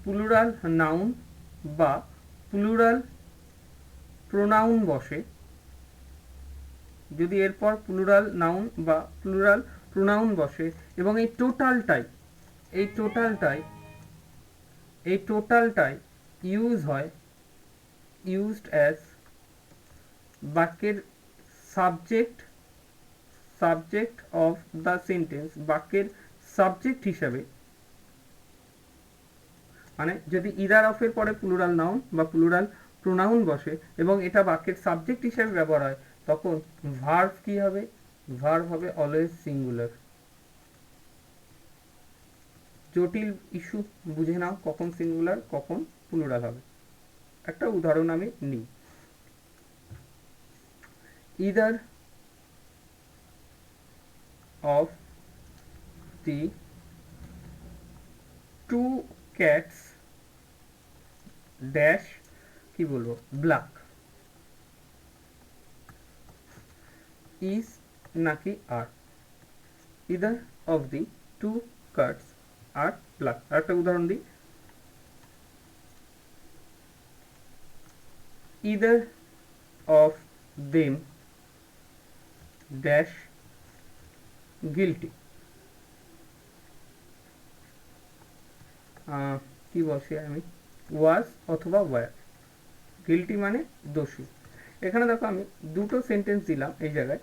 [SPEAKER 1] প্লুরাল নাউন বা প্লুরাল প্রোনাউন বসে, যদি এরপর প্লুরাল নাউন বা প্লুরাল প্রোনাউন বসে এবং এই টোটালটাই ইউজড অ্যাজ বাক্যের সাবজেক্ট অফ দ্য সেন্টেন্স, বাক্যের সাবজেক্ট হিসাবে, মানে যদি ইদার অফের পরে প্লুরাল নাউন বা প্লুরাল প্রোনাউন বসে এবং এটা বাক্যের সাবজেক্ট হিসেবে ব্যবহার হয়, তখন ভার্ব কি হবে? ভার্ব হবে অলওয়েজ সিঙ্গুলার। জটিল ইস্যু বুঝে নাও কখন সিঙ্গুলার কখন প্লুরাল হবে। একটা উদাহরণ আমি নিই, either of the two cats dash, কি বলবো, ব্ল্যাক, ইজ নাকি are? Either of the two cats are black. আর একটা উদাহরণ দিই, either of them dash guilty, কি বলছি আমি, ওয়াজ অথবা ওয়্যার। গিলটি মানে দোষী। এখানে দেখো আমি দুটো সেন্টেন্স দিলাম এই জায়গায়,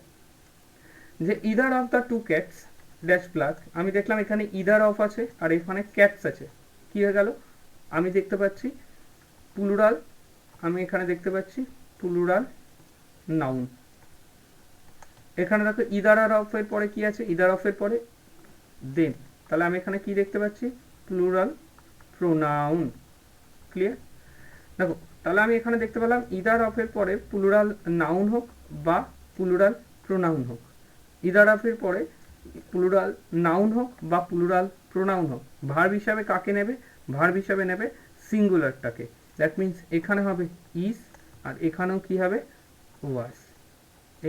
[SPEAKER 1] যে either of the two cats dash black, আমি দেখলাম এখানে ইদার অফ আছে আর এখানে ক্যাটস আছে, কি হয়ে গেল? আমি দেখতে পাচ্ছি প্লুরাল, আমি এখানে দেখতে পাচ্ছি প্লুরাল নাউন। এখানে দেখো ইদার আর অফের পরে কি আছে? ইদার অফের পরে দেম, তাহলে আমি এখানে কি দেখতে পাচ্ছি? Plural pronoun. ক্লিয়ার? দেখো তাহলে আমি এখানে দেখতে পেলাম ইদার অফের পরে প্লুরাল নাউন হোক বা প্লুরাল প্রোনাউন হোক, ইদার অফের পরে প্লুরাল নাউন হোক বা প্লুরাল প্রোনাউন হোক, ভার্ব হিসাবে কাকে নেবে? ভার্ব হিসাবে নেবে সিঙ্গুলারটাকে। দ্যাট মিন্স এখানে হবে ইজ আর এখানেও কি হবে? ওয়াজ।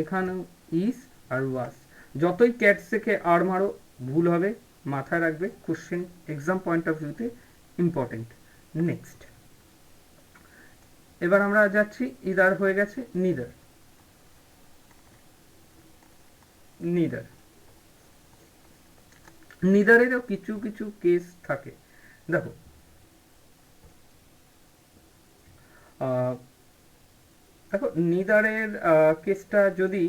[SPEAKER 1] এখানেও ইজ আর ওয়াজ। যতই ক্যাট থেকে আর মারো ভুল হবে, মাথায় রাখবে, কোশ্চেন এক্সাম পয়েন্ট অফ ভিউতে ইম্পর্টেন্ট। নেক্সট, এবার আমরা যাচ্ছি, ইদার হয়ে গেছে নিদার। নিদারেরও কিছু কিছু কেস থাকে। দেখো নিদারের কেসটা যদি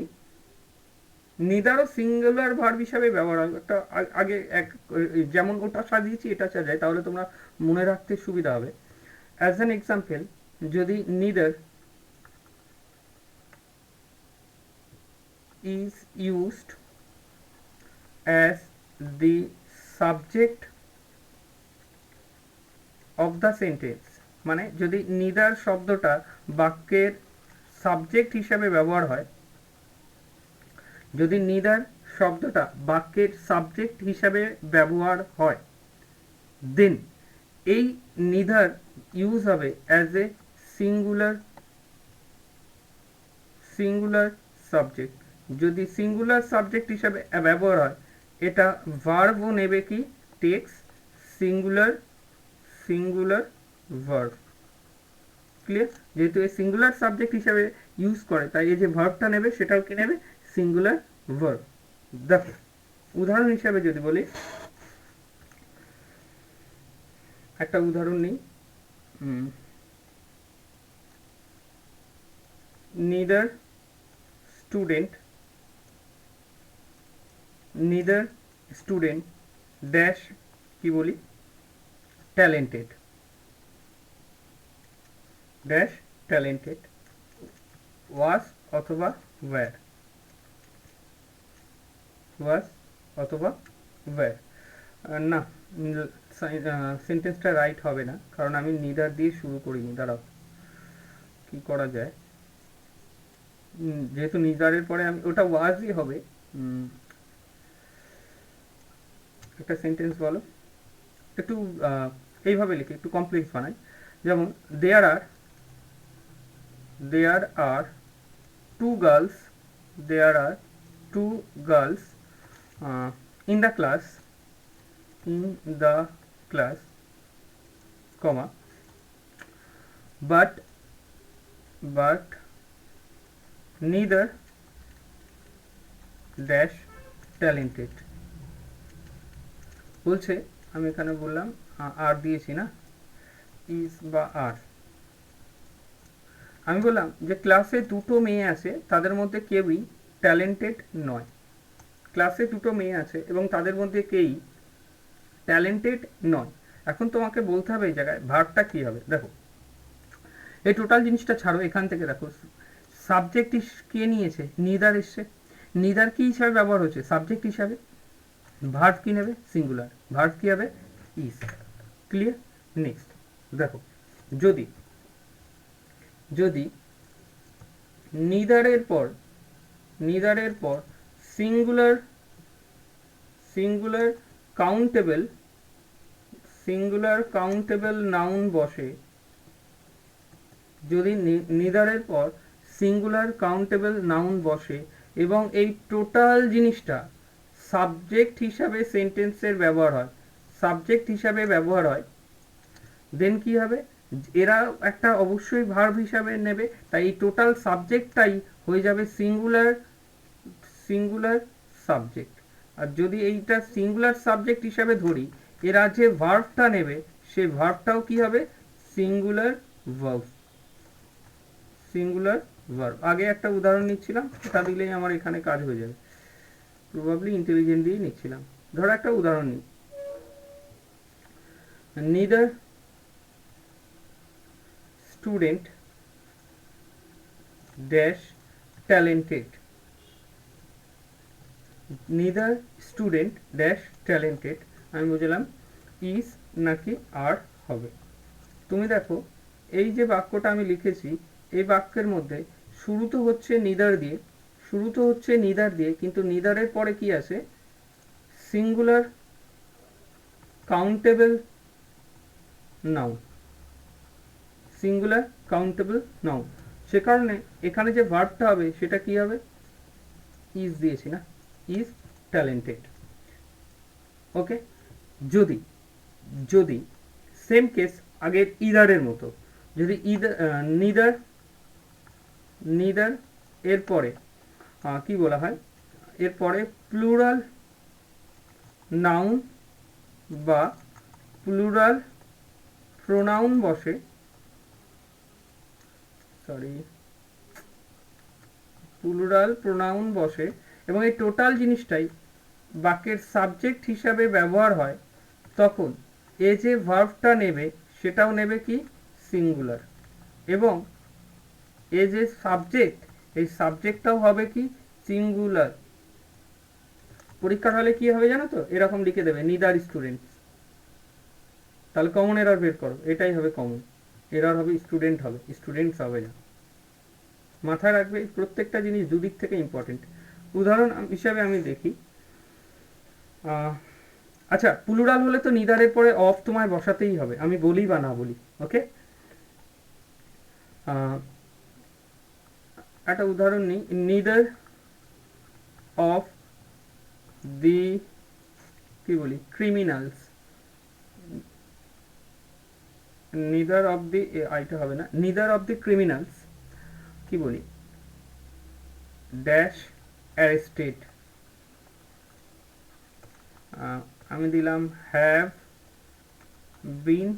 [SPEAKER 1] নিদারও সিঙ্গুলার ভার্ব হিসাবে ব্যবহার হয়। একটা আগে এক যেমন ওটা সাজিয়েছি এটা সাজায়, তাহলে তোমরা মনে রাখতে সুবিধা হবে। অ্যাজ অ্যান এক্সাম্পল, যদি neither is used as the subject of the sentence, মানে যদি নিদার শব্দটা বাক্যের সাবজেক্ট হিসাবে ব্যবহার হয়, যদি নিদার শব্দটা বাক্যের সাবজেক্ট হিসাবে ব্যবহার হয়, দেন এই নিদার ইউজ হবে অ্যাজ এ সিঙ্গুলার সাবজেক্ট। যদি সিঙ্গুলার সাবজেক্ট হিসাবে ব্যবহার হয়, এটা ভার্বও নেবে কি, টেক্স সিঙ্গুলার ভার্ব। ক্লিয়ার? যেহেতু এই সিঙ্গুলার সাবজেক্ট হিসাবে ইউজ করে, তাই এই যে ভার্বটা নেবে সেটাও কি নেবে, সিঙ্গুলার ভার্ব। দেখো উদাহরণ হিসাবে যদি বলি, একটা উদাহরণ নিই, neither student ড্যাশ কি বলি, ট্যালেন্টেড ড্যাশ ট্যালেন্টেড ওয়াজ অথবা ওয়্যার, ওয়াজ অথবা ওয়্যার। না, সেন্টেন্সটা রাইট হবে না, কারণ আমি নিদার দিয়ে শুরু করিনি। দাঁড়াও, কি করা যায়, যেহেতু নিদারের পরে আমি ওটা ওয়াজই হবে। একটা সেন্টেন্স বলো, একটু এইভাবে লিখে একটু কমপ্লেক্স বানাই। যেমন there are two girls in the class, comma, but neither dash talented। বলছে, আমি এখানে বললাম আর দিয়েছি না, ইজ বা আর, আমি বললাম যে ক্লাসে দুটো মেয়ে আছে, তাদের মধ্যে কেউই ট্যালেন্টেড নয়। ক্লাসে দুটো মেয়ে আছে এবং তাদের মধ্যে কেউই ট্যালেন্টেড নয়। এখন তোমাকে বলতে হবে এই জায়গায় ভার্বটা কি হবে। দেখো, এই টোটাল জিনিসটা ছাড়ো, এখান থেকে দেখো সাবজেক্ট কে নিয়েছে, নিদার এসছে। নিদার কি হিসাবে ব্যবহার হচ্ছে, সাবজেক্ট হিসাবে। ভার্ব কি নেবে, সিঙ্গুলার। ভার্ব কি হবে, ইজ। ক্লিয়ার? নেক্সট দেখো, যদি নিদারের পর সিঙ্গুলার কাউন্টেবল নাউন বসে, যদি নিদারের পর সিঙ্গুলার কাউন্টেবল নাউন বসে এবং এই টোটাল জিনিসটা সাবজেক্ট হিসাবে সেন্টেন্সের ব্যবহার হয়, দেন কি হবে, এরা একটা অবশ্যই ভার্ব হিসাবে নেবে, তাই এই টোটাল সাবজেক্টটাই হয়ে যাবে সিঙ্গুলার সাবজেক্ট। আর যদি এইটা সিঙ্গুলার সাবজেক্ট হিসাবে ধরি, এরা যে ভার্বটা নেবে সেই ভার্বটাও কি হবে, সিঙ্গুলার ভার্ব। আগে একটা উদাহরণ নিচ্ছিলাম, সেটা দিলেই আমার এখানে কাজ হয়ে যাবে। প্রবাবলি ইন্টেলিজেন্ট দিয়েই নিচ্ছিলাম। ধরো একটা উদাহরণ নিই, neither student dash talented, আমি বুঝলাম ইজ নাকি আর হবে। তুমি দেখো এই যে বাক্যটা আমি লিখেছি, এই বাক্যের মধ্যে শুরু তো হচ্ছে নিদার দিয়ে, কিন্তু নিদারের পরে কি আছে, সিঙ্গুলার কাউন্টেবল নাউন। সে কারণে এখানে যে ভার্বটা হবে সেটা কি হবে, ইজ দিয়েছি না, ইজ ট্যালেন্টেড। ওকে, যদি সেম কেস আগের ইদারের মতো, যদি নিদার এরপরে কি বলা হয়, এরপরে প্লুরাল নাউন বা প্লুরাল প্রোনাউন বসে, এবং এই টোটাল জিনিসটাই বাক্যের সাবজেক্ট হিসাবে ব্যবহার হয় তখন এ যে ভার্বটা নেবে সেটাও নেবে কি সিঙ্গুলার, এবং এ যে সাবজেক্ট এই সাবজেক্টটাও হবে কি সিঙ্গুলার। পরীক্ষার হলে কি হবে জানো তো, এরকম লিখে দেবে নিদার স্টুডেন্টস, তাহলে কমন এরর বের করো, এটাই হবে কমন এরর, হবে স্টুডেন্ট, হবে স্টুডেন্টস হবে না। মাথায় রাখবে প্রত্যেকটা জিনিস দুদিক থেকে ইম্পর্টেন্ট। উদাহরণ হিসাবে আমি দেখি, আচ্ছা প্লুরাল হলে তো নিদারের পরে অফ তোমায় বসাতেই হবে, আমি বলি বা না বলি, ওকে। একটা উদাহরণ নিই, নিদার অফ দি কি বলি ক্রিমিনালস, নিদার অফ দি আইটা হবে না, নিদার অফ দি ক্রিমিনালস কি বলি ড্যাশ অ্যারেস্টেড, আমি দিলাম হ্যাভ বিন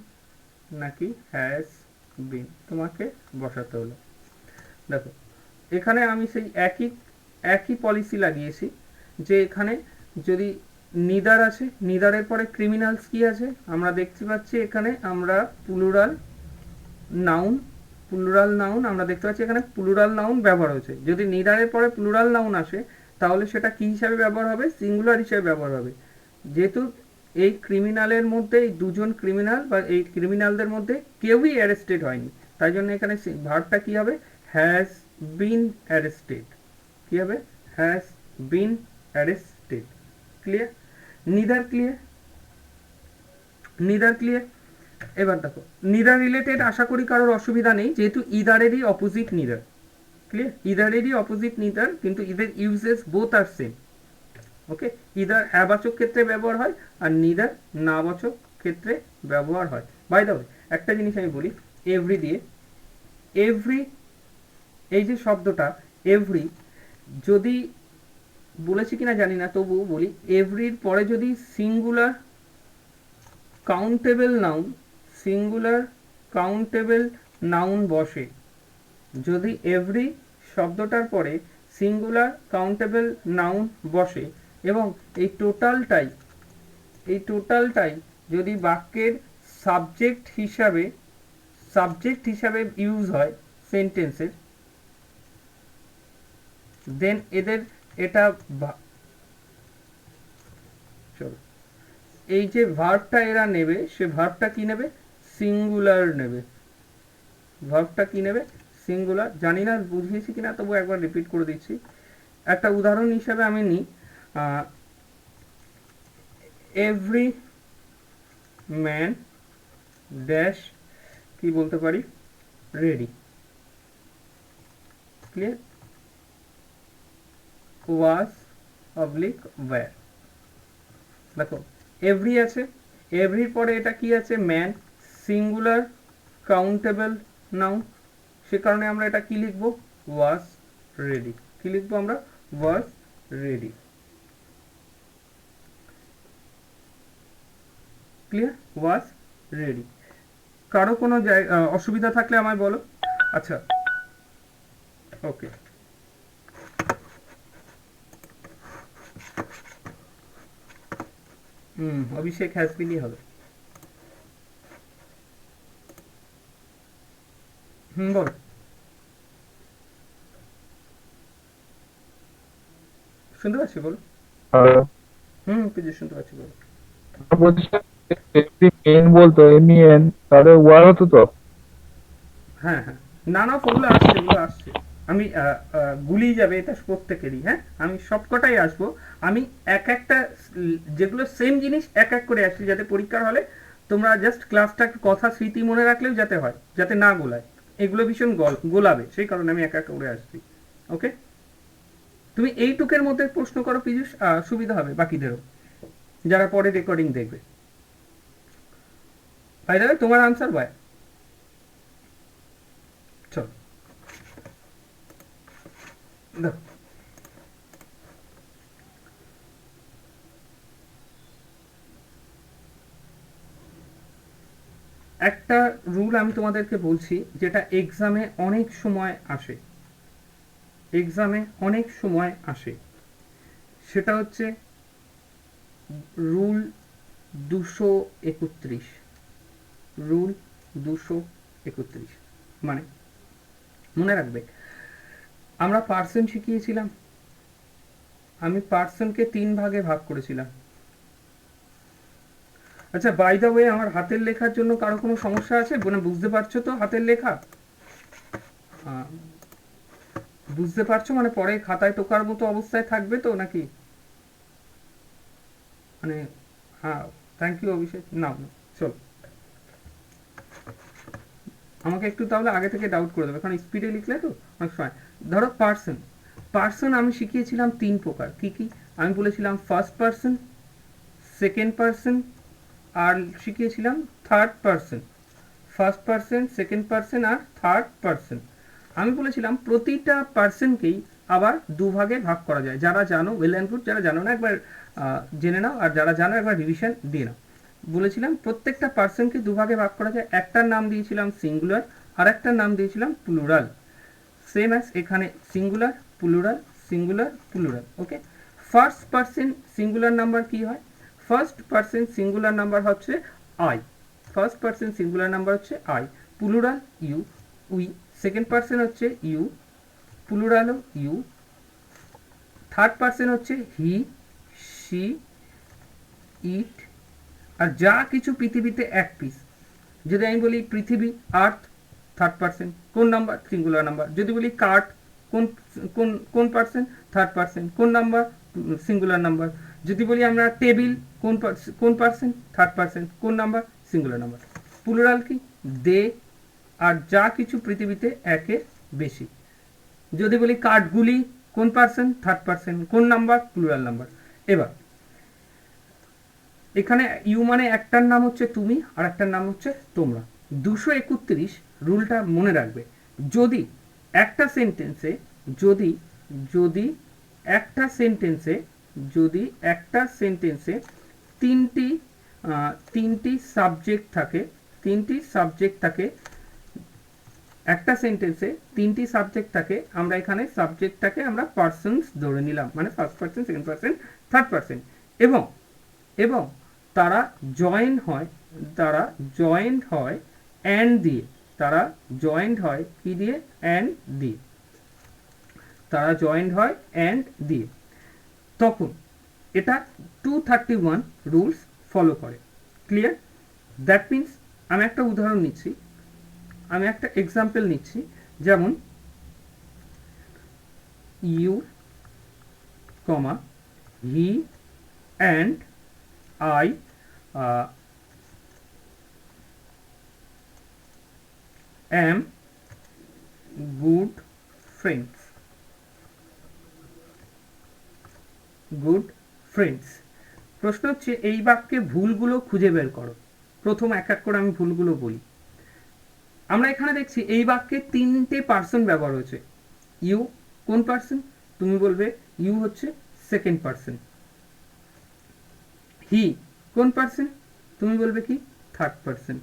[SPEAKER 1] নাকি হ্যাজ বিন, তোমাকে বসাতে হলো। দেখো এখানে আমি সেই একই পলিসি লাগিয়েছি, যে এখানে যদি নিদার আছে, নিদারের পরে ক্রিমিনালস কি আছে আমরা দেখতে পাচ্ছি, এখানে আমরা প্লুরাল নাউন আমরা দেখতে পাচ্ছি, এখানে প্লুরাল নাউন ব্যবহার হয়েছে। যদি নিদারের পরে প্লুরাল নাউন আসে তাহলে সেটা কি হিসাবে ব্যবহার হবে, সিঙ্গুলার হিসাবে ব্যবহার হবে। যেহেতু এই ক্রিমিনালের মধ্যে এই দুজন ক্রিমিনাল বা এই ক্রিমিনালদের মধ্যে কেউই অ্যারেস্টেড হয়নি, তাই জন্য এখানে ভার্বটা কি হবে হ্যাজ বিন অ্যারেস্টেড, কি হবে has been arrested. Clear? Neither clear? Neither clear? এবার দেখো নিদার রিলেটেড আশা করি কারোর অসুবিধা নেই, যেহেতু ইদারেরই অপোজিট নিদার। ক্লিয়ার? ইদারেরই অপোজিট নিদার, কিন্তু ইদের uses both are same. Okay, either হ্যাবাচক ক্ষেত্রে ব্যবহার হয় আর নিদার নাবাচক ক্ষেত্রে ব্যবহার হয়। বাই দ্য ওয়ে একটা জিনিস আমি বলি, এভরি দিয়ে, এভরি এই যে শব্দটা এভরি, যদি বলেছি কিনা জানি না তবুও বলি, এভরির পরে যদি singular countable noun, singular countable noun বসে, যদি এভরি শব্দটার পরে সিঙ্গুলার কাউন্টেবল নাউন বসে এবং এই টোটালটাই যদি বাক্যের সাবজেক্ট হিসাবে ইউজ হয় সেন্টেন্সের, দেন এদের এটা চলো এই যে ভার্বটা এরা নেবে, সে ভার্বটা কি নেবে সিঙ্গুলার নেবে, ভার্বটা কি নেবে সিঙ্গুলার। জানি না বুঝিয়েছি কিনা, তবু একবার রিপিট করে দিচ্ছি। একটা উদাহরণ হিসাবে আমি নিই, এভরি ম্যান ড্যাশ কি বলতে পারি ready. Clear? Was oblique were. দেখো এভরি আছে, এভরির পরে এটা কি আছে ম্যান, সিঙ্গুলার কাউন্টেবল নাউন, সে কারণে আমরা এটা কি লিখব ওয়াজ রেডি। কি লিখবো আমরা was ready. Clear? Was ready. কারো কোনো অসুবিধা থাকলে আমায় বলো। আচ্ছা ওকে, অভিষেক হ্যাজবিনই হবে। বল। শুনতে পাচ্ছি, বলো। কিছু শুনতে পাচ্ছি, বলো।
[SPEAKER 3] মেন বলতো MEN, তাহলে ওয়ার হতো তো।
[SPEAKER 1] হ্যাঁ হ্যাঁ, না না ওগুলো আসছে, আমি গুলিয়ে যাবে এটা প্রত্যেকেরই। হ্যাঁ, আমি সবকটাই আসবো, আমি এক একটা যেগুলো সেম জিনিস এক এক করে আসছি, যাতে পরীক্ষার হলে তোমরা জাস্ট ক্লাসটাকে কথা স্মৃতি মনে রাখলেও যাতে হয়, যাতে না গোলায়। এগুলো ভীষণ গোলাবে, সেই কারণে আমি এক এক করে আসছি। ওকে, তুমি এইটুকের মধ্যে প্রশ্ন করো পীযূষ, সুবিধা হবে বাকিদেরও যারা পরে রেকর্ডিং দেখবে। ভাই দাদা তোমার আনসার ভাই, চলো দেখো একটা রুল আমি তোমাদেরকে বলছি, যেটা এক্সামে অনেক সময় আসে, সেটা হচ্ছে রুল 231, রুল 231। মানে মনে রাখবে আমরা পার্সন শিখিয়েছিলাম, আমি পার্সনকে 3 ভাগে ভাগ করেছিলাম। আচ্ছা, বাই দ্য ওয়ে, আমার হাতের লেখার জন্য কারো কোনো সমস্যা আছে? মানে বুঝতে পারছো তো হাতের লেখা? বুঝতে পারছো? মানে পরে খাতায় টোকার মতো অবস্থায় থাকবে তো নাকি? মানে হ্যাঁ, থ্যাংক ইউ অভিষেক। না না, চল, আমাকে একটু তাহলে আগে থেকে ডাউট করে দেবে, কারণ স্পিডে লিখলে তো অনেক সময়। ধরো পার্সন, পার্সন আমি শিখিয়েছিলাম 3 প্রকার। কি কি আমি বলেছিলাম? ফার্স্ট পার্সন, সেকেন্ড পার্সন, আর শিখিয়েছিলাম third person. First person, second person আর থার্ড পার্সন। আমি বলেছিলাম প্রতিটা পার্সনকেই আবার 2 ভাগে ভাগ করা যায়। যারা জানো ওয়েল অ্যান্ড গুড, যারা জানো না একবার জেনে নাও, আর যারা জানো একবার রিভিশন দিয়ে নাও। বলেছিলাম প্রত্যেকটা পার্সনকে 2 ভাগে ভাগ করা যায়। একটার নাম দিয়েছিলাম সিঙ্গুলার, আর একটার নাম দিয়েছিলাম প্লুরাল। সেম অ্যাজ এখানে singular plural, singular plural. Okay, first person singular number কি হয়? ফার্স্ট পার্সন সিঙ্গুলার নাম্বার হচ্ছে I. First person singular number হচ্ছে I, plural you, we. Second person হচ্ছে ইউ, প্লুরালও ইউ। থার্ড পার্সন হচ্ছে হি, শি, ইট। আর যা কিছু পৃথিবীতে এক পিস, যদি আমি বলি পৃথিবী, আর্থ, থার্ড পার্সন। কোন নাম্বার? Singular number. যদি বলি কাঠ, কোন কোন কোন পার্সন? Third person. কোন নাম্বার? Singular number. যদি বলি আমরা টেবিল, কোন পার্সন? Third person. কোন নাম্বার? Singular number. প্লুরাল কি? দে। আর যা কিছু পৃথিবীতে একের বেশি। যদি বলি কাঠগুলি, কোন পার্সন? Third person. কোন নাম্বার? Plural number. এবার এখানে ইউ মানে একটার নাম হচ্ছে তুমি, আর একটার নাম হচ্ছে তোমরা। 231 রুলটা মনে রাখবে। যদি একটা সেন্টেন্সে যদি যদি একটা সেন্টেন্সে যদি একটা সেন্টেন্সে তিনটি সাবজেক্ট থাকে, একটা সেন্টেন্সে 3টি সাবজেক্ট থাকে, আমরা এখানে সাবজেক্টটাকে আমরা পার্সনস ধরে নিলাম, মানে first person, second person, third person. এবং এবং তারা জয়েন্ট হয় অ্যান্ড দিয়ে। তারা জয়েন্ট হয় কি দিয়ে? অ্যান্ড দিয়ে। তারা জয়েন্ট হয় অ্যান্ড দিয়ে। তখন এটা 231 রুলস ফলো করে। ক্লিয়ার? দ্যাট মিন্স আমি একটা উদাহরণ নিচ্ছি, আমি একটা এক্সাম্পল নিচ্ছি। যেমন you, comma, he and I am good friends. Good friends. প্রশ্ন হচ্ছে এই বাক্যে ভুলগুলো খুঁজে বের করো। প্রথম এক এক করে আমি ভুলগুলো বলি। আমরা এখানে দেখছি এই বাক্যে 3টে পার্সন ব্যবহার হয়েছে। ইউ কোন পার্সন? তুমি বলবে ইউ হচ্ছে সেকেন্ড পার্সন। হি কোন পার্সন? তুমি বলবে কি? Third person.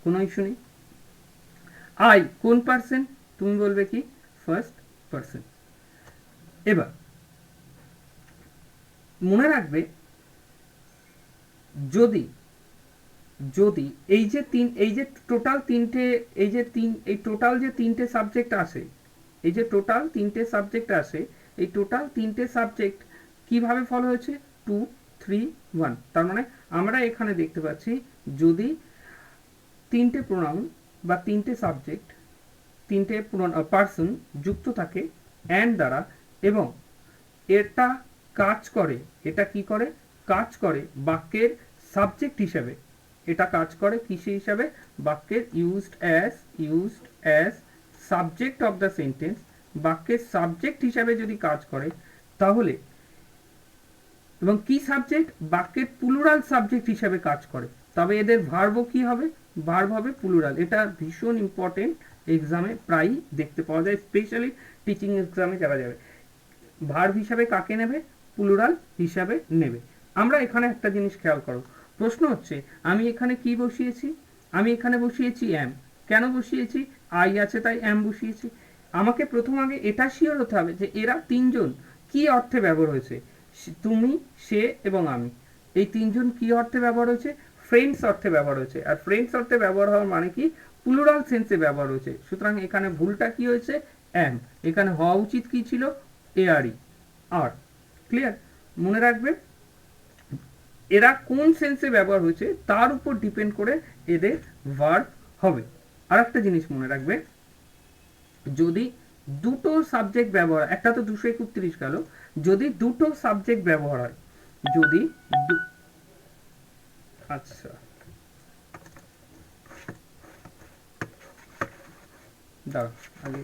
[SPEAKER 1] কোনো ইস্যু নেই। আই কোন পার্সন? তুমি বলবে কি? First person. এবার মনে রাখবে, যদি যদি এই যে টোটাল যে 3টে সাবজেক্ট আসে, এই টোটাল 3টে সাবজেক্ট কিভাবে ফলো হয়েছে? 2, 3, 1। তার মানে আমরা এখানে দেখতে পাচ্ছি যদি 3টে প্রোনাউন বা 3টে সাবজেক্ট, 3টে পার্সন যুক্ত থাকে অ্যান্ড দ্বারা, এবং এটা কাজ করে, এটা কি করে? কাজ করে বাক্যের সাবজেক্ট হিসেবে। এটা কাজ করে কিসে হিসাবে? বাক্যের used as subject of the sentence. বাক্যের সাবজেক্ট হিসাবে যদি কাজ করে তাহলে, এবং কি সাবজেক্ট? বাক্যের প্লুরাল সাবজেক্ট হিসাবে কাজ করে, তবে এদের ভার্বও কি হবে? ভার্ব হবে প্লুরাল। এটা ভীষণ ইম্পর্টেন্ট, এক্সামে প্রায়ই দেখতে পাওয়া যায়, স্পেশালি টিচিং এক্সামে যারা যাবে। ভার্ব হিসাবে কাকে নেবে? প্লুরাল হিসাবে নেবে। আমরা এখানে একটা জিনিস খেয়াল করো। প্রশ্ন হচ্ছে আমি এখানে কি বসিয়েছি? আমি এখানে বসিয়েছি অ্যাম। কেন বসিয়েছি? আই আছে তাই অ্যাম বসিয়েছি। আমাকে প্রথম আগে এটা শিওর হতে হবে যে এরা 3জন কি অর্থে ব্যবহার হয়েছে? তুমি, সে এবং আমি, এই তিনজন কি অর্থে ব্যবহার হয়েছে? ফ্রেন্ডস অর্থে ব্যবহার হয়েছে। আর ফ্রেন্ডস অর্থে ব্যবহার হওয়ার মানে কি? প্লুরাল সেন্সে ব্যবহার হয়েছে। সুতরাং এখানে ভুলটা কি হয়েছে? অ্যাম। এখানে হওয়া উচিত কি ছিল? এআরই। আর ক্লিয়ার? মনে রাখবে এরা কোন সেন্সে ব্যবহার হয়েছে তার উপর ডিপেন্ড করে এদের ভার্ব হবে। আর একটা জিনিস মনে রাখবে, যদি দুটো সাবজেক্ট ব্যবহার, একটা তো 231 গেল, যদি দুটো সাবজেক্ট ব্যবহার হয়, যদি আচ্ছা দাঁড়া, আগে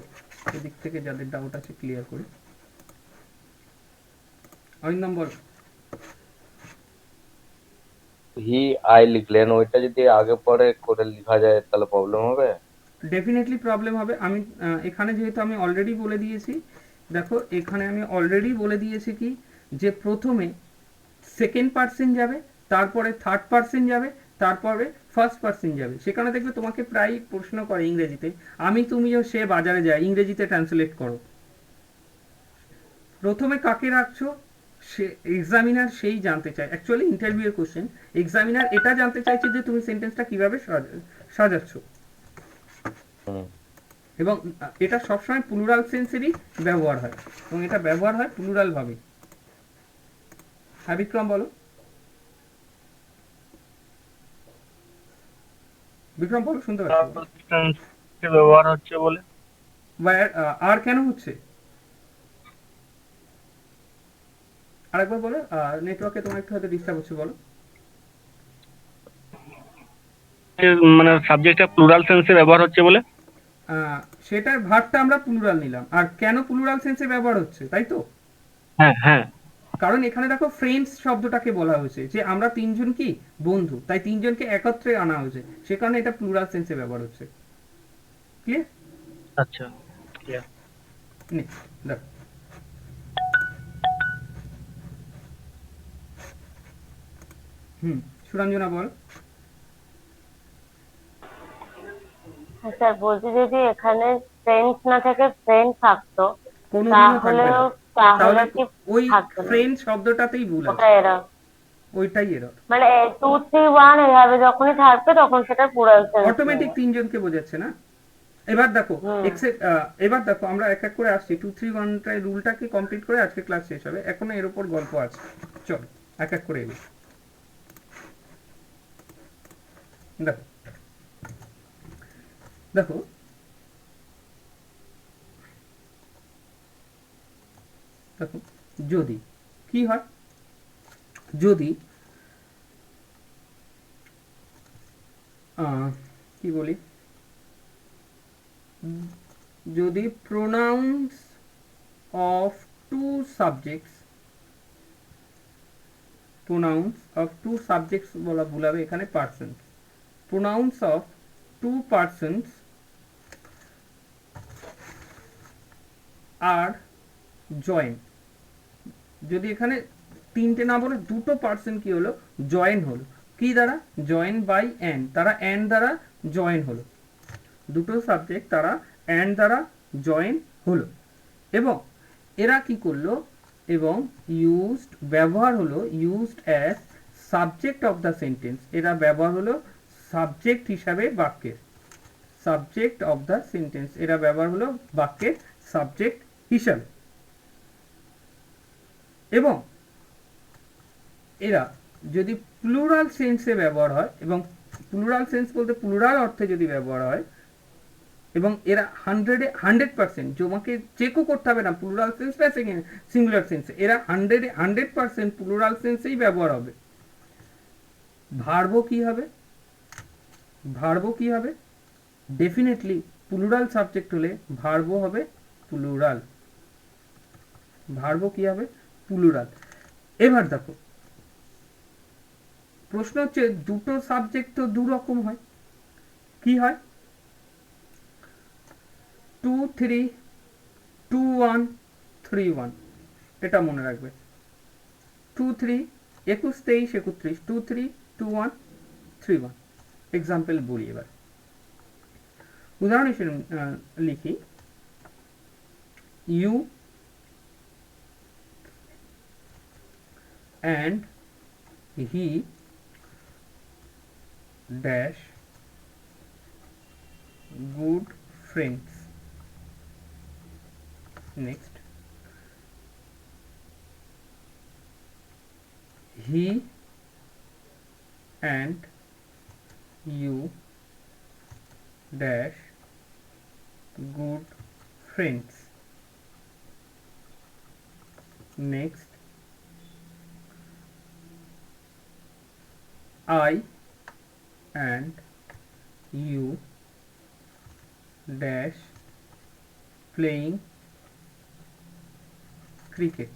[SPEAKER 1] এদিক থেকে যাদের ডাউট আছে ক্লিয়ার করি। অরিন্দম বল।
[SPEAKER 4] হি আই লিখলেন, ওইটা যদি আগে পরে করে লেখা যায় তাহলে প্রবলেম হবে?
[SPEAKER 1] ডেফিনেটলি প্রবলেম হবে। আমি এখানে যেহেতু আমি অলরেডি বলে দিয়েছি, দেখো এখানে আমি অলরেডি বলে দিয়েছি কি, যে প্রথমে সেকেন্ড পার্সন যাবে, তারপরে থার্ড পার্সন যাবে, তারপরে ফার্স্ট পার্সন যাবে। সেখানে দেখবে তোমাকে প্রায় প্রশ্ন করে ইংরেজিতে, আমি, তুমি ও সে বাজারে যায়, ইংরেজিতে ট্রান্সলেট করো। প্রথমে কাকে রাখছো? সে এক্সামিনার সেই জানতে চায়, অ্যাকচুয়ালি ইন্টারভিউয়ের কোশ্চেন, এক্সামিনার এটা জানতে চাইছে যে তুমি সেন্টেন্সটা কিভাবে সাজাচ্ছ।
[SPEAKER 4] হুম।
[SPEAKER 1] এবং এটা সবসময় প্লুরাল সেন্সেরই ব্যবহার হয়, এবং এটা ব্যবহার হয় প্লুরাল ভাবে। হ্যাঁ বিক্রম বলো। বিক্রম বলো, শুনতে পাচ্ছি।
[SPEAKER 6] ব্যবহার হচ্ছে বলে
[SPEAKER 1] আর কেন হচ্ছে? আরেকবার বলো, নেটওয়ার্কে তোমার একটু হয়তো ডিস্টার্ব হচ্ছে, বলো।
[SPEAKER 6] মানে সাবজেক্টটা প্লুরাল সেন্সে ব্যবহার হচ্ছে বলে।
[SPEAKER 1] সেটার ভার্বটা আমরা প্লুরাল নিলাম, আর কেন প্লুরাল সেন্সে ব্যবহার হচ্ছে, তাই তো?
[SPEAKER 6] হ্যাঁ হ্যাঁ।
[SPEAKER 1] কারণ এখানে দেখো ফ্রেন্ডস শব্দটাকে বলা হয়েছে যে আমরা তিনজন কি বন্ধু, তাই তিনজনকে একত্রে আনা হয়েছে, সে কারণে এটা প্লুরাল সেন্সে ব্যবহার হচ্ছে। ক্লিয়ার?
[SPEAKER 6] আচ্ছা
[SPEAKER 1] নেক্সট দেখো, সুরঞ্জনা বল।
[SPEAKER 5] স্যার বলছি যদি এখানে ফ্রেন্ডস না থেকে ফ্রেন্ড থাকতো
[SPEAKER 1] কোনোদিনও থাকবে না,
[SPEAKER 5] তাহলেও
[SPEAKER 1] তাহলে
[SPEAKER 5] তাহলে কি
[SPEAKER 1] ওই
[SPEAKER 5] থাকতো না?
[SPEAKER 1] ফ্রেন্ড শব্দটাতেই ভুল আছে,
[SPEAKER 5] ওটা এরা
[SPEAKER 1] ওইটাই এরর।
[SPEAKER 5] মানে 2 3 1 এভাবে যখনই থাকবে তখন সেটা প্লুরাল সেন্স
[SPEAKER 1] অটোমেটিক তিনজনকে বোঝাচ্ছে না। এবার দেখো
[SPEAKER 5] হুম।
[SPEAKER 1] এবার দেখো আমরা এক এক করে আসছি, 2 3 1 রুলটাকে কমপ্লিট করে আজকে ক্লাস শেষ হবে, এখনো এর উপর গল্প আছে। চল এক এক করে এলি। দেখো দেখো দেখো যদি কি হয়, যদি কি বলি, যদি pronouns of two subjects, pronouns of two subjects বলা ভুল হবে, এখানে persons, pronouns of two persons আর জয়েন, যদি এখানে তিনটে না বলে দুটো পার্সন কি হলো, জয়েন হলো, কি দ্বারা? জয়েন বাই অ্যান্ড, তারা অ্যান্ড দ্বারা জয়েন হলো, দুটো সাবজেক্ট তারা অ্যান্ড দ্বারা জয়েন হলো, এবং এরা কি করলো, এবং ইউজড ব্যবহার হলো, used as subject of the sentence, এরা ব্যবহার হলো সাবজেক্ট হিসাবে বাক্যের, সাবজেক্ট অফ দ্য সেন্টেন্স, এরা ব্যবহার হলো বাক্যের সাবজেক্ট হিসাবে, এবং এরা যদি প্লুরাল সেন্সে ব্যবহার হয়, এবং প্লুরাল সেন্স বলতে প্লুরাল অর্থে যদি ব্যবহার হয়, এবং এরা 100% তোমাকে চেকও করতে হবে না প্লুরাল সেন্স বা সিঙ্গুলার সেন্সে, এরা 100% প্লুরাল সেন্সেই ব্যবহার হবে। ভার্বও কি হবে, ভার্বও কি হবে? ডেফিনেটলি প্লুরাল সাবজেক্ট হলে ভার্বও হবে প্লুরাল, ভার্বও কি হবে? প্লুরাল। এবার দেখো প্রশ্ন হচ্ছে, দুটো সাবজেক্ট তো দু রকম হয়, কি হয়? 2 3 2 1 3 1, এটা মনে রাখবে। 2 3 21 23 31, 2 3 2 1 3 1। এক্সাম্পল বলি, এবার উদাহরণ হিসেবে লিখি, you and he dash good friends. Next, he and you dash good friends. Next, I and you dash playing cricket.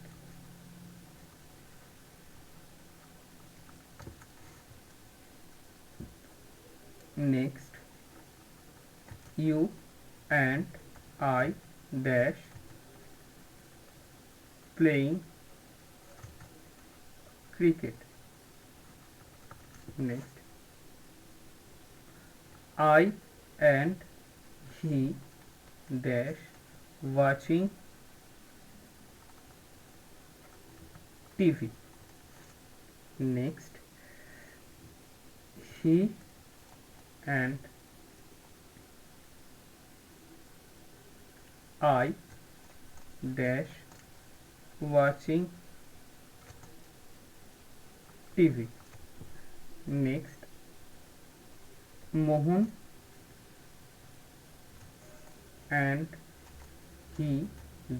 [SPEAKER 1] Next, you and I dash playing cricket. Next, I and he dash watching TV. Next, he and I dash watching TV. Next, Mohan and he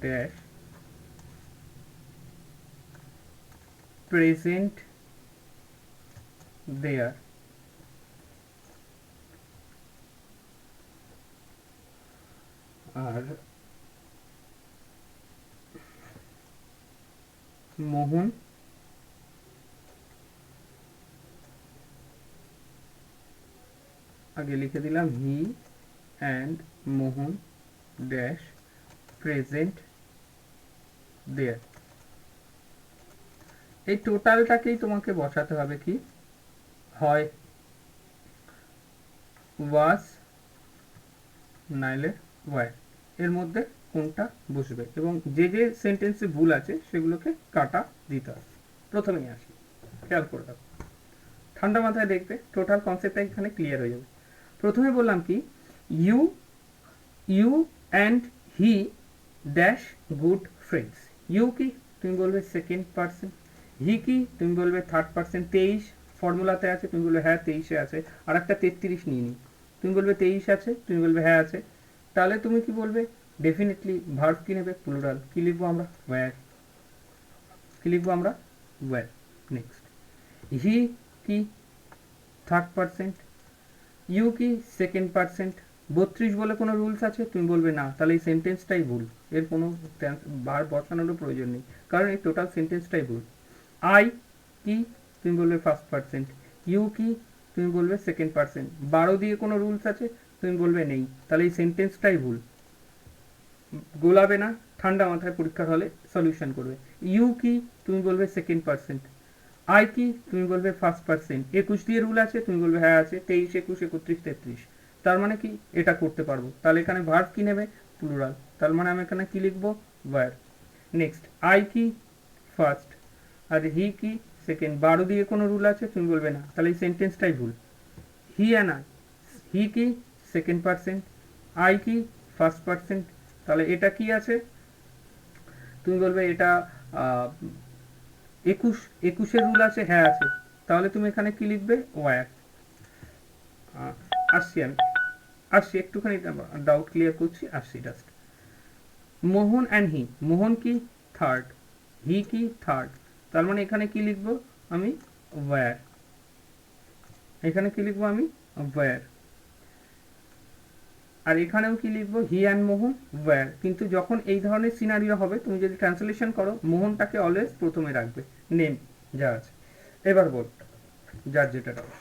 [SPEAKER 1] dash present there. আর মোহন আগে লিখে দিলাম he and Mohan dash present there. এই টোটালটাকেই তোমাকে বসাতে হবে কি হয় ওয়াজ নাইলে ওয়ার, এর মধ্যে কোনটা বসবে এবং যে যে সেন্টেন্সে ভুল আছে সেগুলোকে কাটা দিতে হবে। প্রথমেই আসি, খেয়াল করে দেখো, ঠান্ডা মাথায় দেখবে টোটাল কনসেপ্টটা এখানে ক্লিয়ার হয়ে যাবে। প্রথমে বললাম কি you you and he dash good friends. You কি তুমি বলবে সেকেন্ড পার্সন, হি কি তুমি বলবে থার্ড পার্সন। 23 ফর্মুলাতে আছে, তুমি বলবে হ্যাঁ 23-এ আছে। আর একটা 33 নিয়ে নিই, তুমি বলবে 23 আছে, তুমি বলবে হ্যাঁ আছে। তাহলে তুমি কি বলবে ডেফিনেটলি ভার্ব কি নেবে প্লুরাল, কি লিখবো আমরা ওয়্যার, কি লিখবো আমরা ওয়্যার। নেক্সট, হি কি থার্ড পার্সেন্ট, ইউ কি সেকেন্ড পার্সেন্ট। 32 বলে কোনো রুলস আছে, তুমি বলবে না, তাহলে এই সেন্টেন্সটাই ভুল, এর কোনো ভার্ব বসানোরও প্রয়োজন নেই, কারণ এই টোটাল সেন্টেন্সটাই ভুল। আই কি তুমি বলবে ফার্স্ট পার্সেন্ট, ইউ কি তুমি বলবে সেকেন্ড পার্সেন্ট। 12 দিয়ে কোনো রুলস আছে, তুমি বলবে নেই, তাহলে এই সেন্টেন্সটাই ভুল। গোলাবে না, ঠান্ডা মাথায় পরীক্ষার হলে সলিউশন করবে। ইউ কি তুমি বলবে সেকেন্ড পার্সেন্ট, আই কি তুমি বলবে ফার্স্ট পার্সেন্ট। 21 দিয়ে রুল আছে, তুমি বলবে হ্যাঁ আছে, 23, 21, 31, 33। তার মানে কি এটা করতে পারবো, তাহলে এখানে ভার্ব কি নেবে প্লুরাল, তার মানে আমি এখানে কি লিখবো ওয়্যার। নেক্সট, আই কি ফার্স্ট আর হি কি সেকেন্ড। 12 দিয়ে কোনো রুল আছে, তুমি বলবে না, তাহলে এই সেন্টেন্সটাই ভুল। হি অ্যান্ড আই, হি কি সেকেন্ড পার্সেন্ট, আই কি ফার্স্ট পার্সেন্ট, তাহলে এটা কি আছে তুমি বলবে এটা 21 রুল আছে, হ্যাঁ আছে, তাহলে তুমি এখানে কি লিখবে ওয়্যার। আসছি একটুখানি ডাউট ক্লিয়ার করছি, আসছি জাস্ট। মোহন অ্যান্ড হি, মোহন কি থার্ড, হি কি থার্ড, তার মানে এখানে কি লিখবো আমি ওয়্যার, এখানে কি লিখবো আমি ওয়্যার। আর এখানেও কি লিখবো হি অ্যান্ড মোহন ওয়্যার। কিন্তু যখন এই ধরনের সিনারিও হবে, তুমি যদি ট্রান্সলেশন করো মোহনটাকে অলওয়েজ প্রথমে রাখবে, নেম যা আছে। এবার বল যার যেটা ডাউট।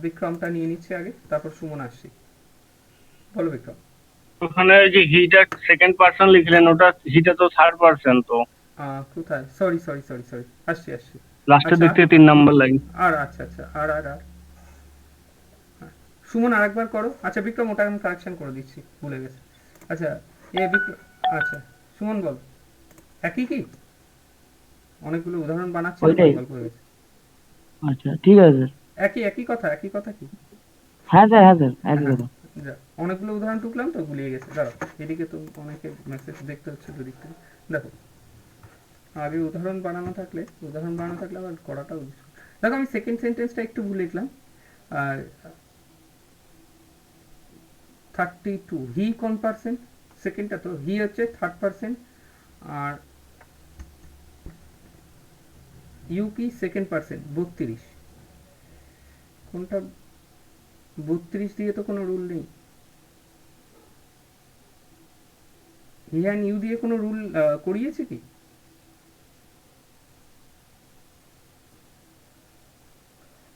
[SPEAKER 1] বিক্রমটা নিয়ে নিচ্ছে আগে, তারপর সুমন আসছি। বলো বিক্রম।
[SPEAKER 6] ওখানে যে হিটা সেকেন্ড পার্সন লিখলেন, ওটা হিটা তো থার্ড পার্সন, তো
[SPEAKER 1] কোথায়, সরি আসছি
[SPEAKER 6] লাস্টের
[SPEAKER 1] আচ্ছা।
[SPEAKER 6] দিক থেকে 3 নাম্বার লাইন।
[SPEAKER 1] আর আচ্ছা আর হ্যাঁ। সুমন আরেকবার করো। আচ্ছা বিক্রম, ওটা আমি কারেকশন করে দিচ্ছি, ভুলে গেছি। আচ্ছা বিক্রম, আচ্ছা সুমন বল। একই কি? অনেকগুলো উদাহরণ বানাচ্ছি,
[SPEAKER 7] ওইটাই।
[SPEAKER 1] গল্প হয়ে গেছে।
[SPEAKER 7] আচ্ছা ঠিক আছে স্যার।
[SPEAKER 1] একই কথা কি?
[SPEAKER 7] হ্যাঁ স্যার, হ্যাঁ স্যার, একই
[SPEAKER 1] হ্যাঁ,
[SPEAKER 7] কথা।
[SPEAKER 1] যা, অনেকগুলো উদাহরণ টুকলাম তো গুলিয়ে গেছে। দাঁড়াও, এদিকে তো অনেকে মেসেজ দেখতে হচ্ছে দুদিক থেকে। দেখো, আগে উদাহরণ বানানো থাকলে আবার করাটাও উচিত। দেখো, আমি সেকেন্ড সেন্টেন্সটা একটু ভুলে লিখলাম। আর 32, হি কোন পার্সেন্ট? সেকেন্ডটা তো হি হচ্ছে থার্ড পার্সেন্ট, আর ইউ কি সেকেন্ড পার্সেন্ট, 32। কোনটা? 32 দিয়ে তো কোনো রুল নেই। হি অ্যান্ড ইউ দিয়ে কোনো রুল করিয়েছে কি?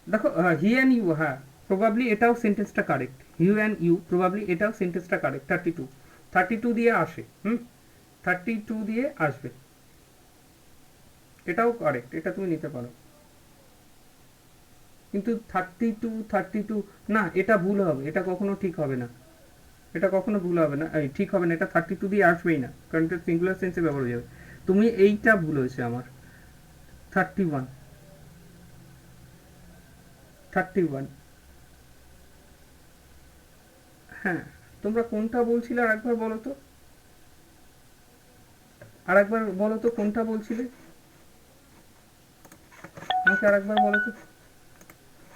[SPEAKER 1] দেখো, হি অ্যান্ড ইউ, হ্যাঁ, প্রবাবলি এটাও সেন্টেন্সটা correct. He and you, probably এটাও সেন্টেন্সটা কারেক্ট। 32 দিয়ে আসে, 32 দিয়ে আসবে, এটাও কারেক্ট, এটা তুমি নিতে পারো। কিন্তু 32 না, এটা ভুল হবে, এটা কখনো ঠিক হবে না, ঠিক হবে না, এটা 32 দিয়ে আসবেই না, কারণ এটা সিঙ্গুলার সেন্সে ব্যবহার হয়ে যাবে। তুমি এইটা ভুল হয়েছে আমার। 31, হ্যাঁ। তোমরা কোনটা বলছিলে আরেকবার বলো তো কোনটা বলছিলে, আমাকে আরেকবার বলো তো।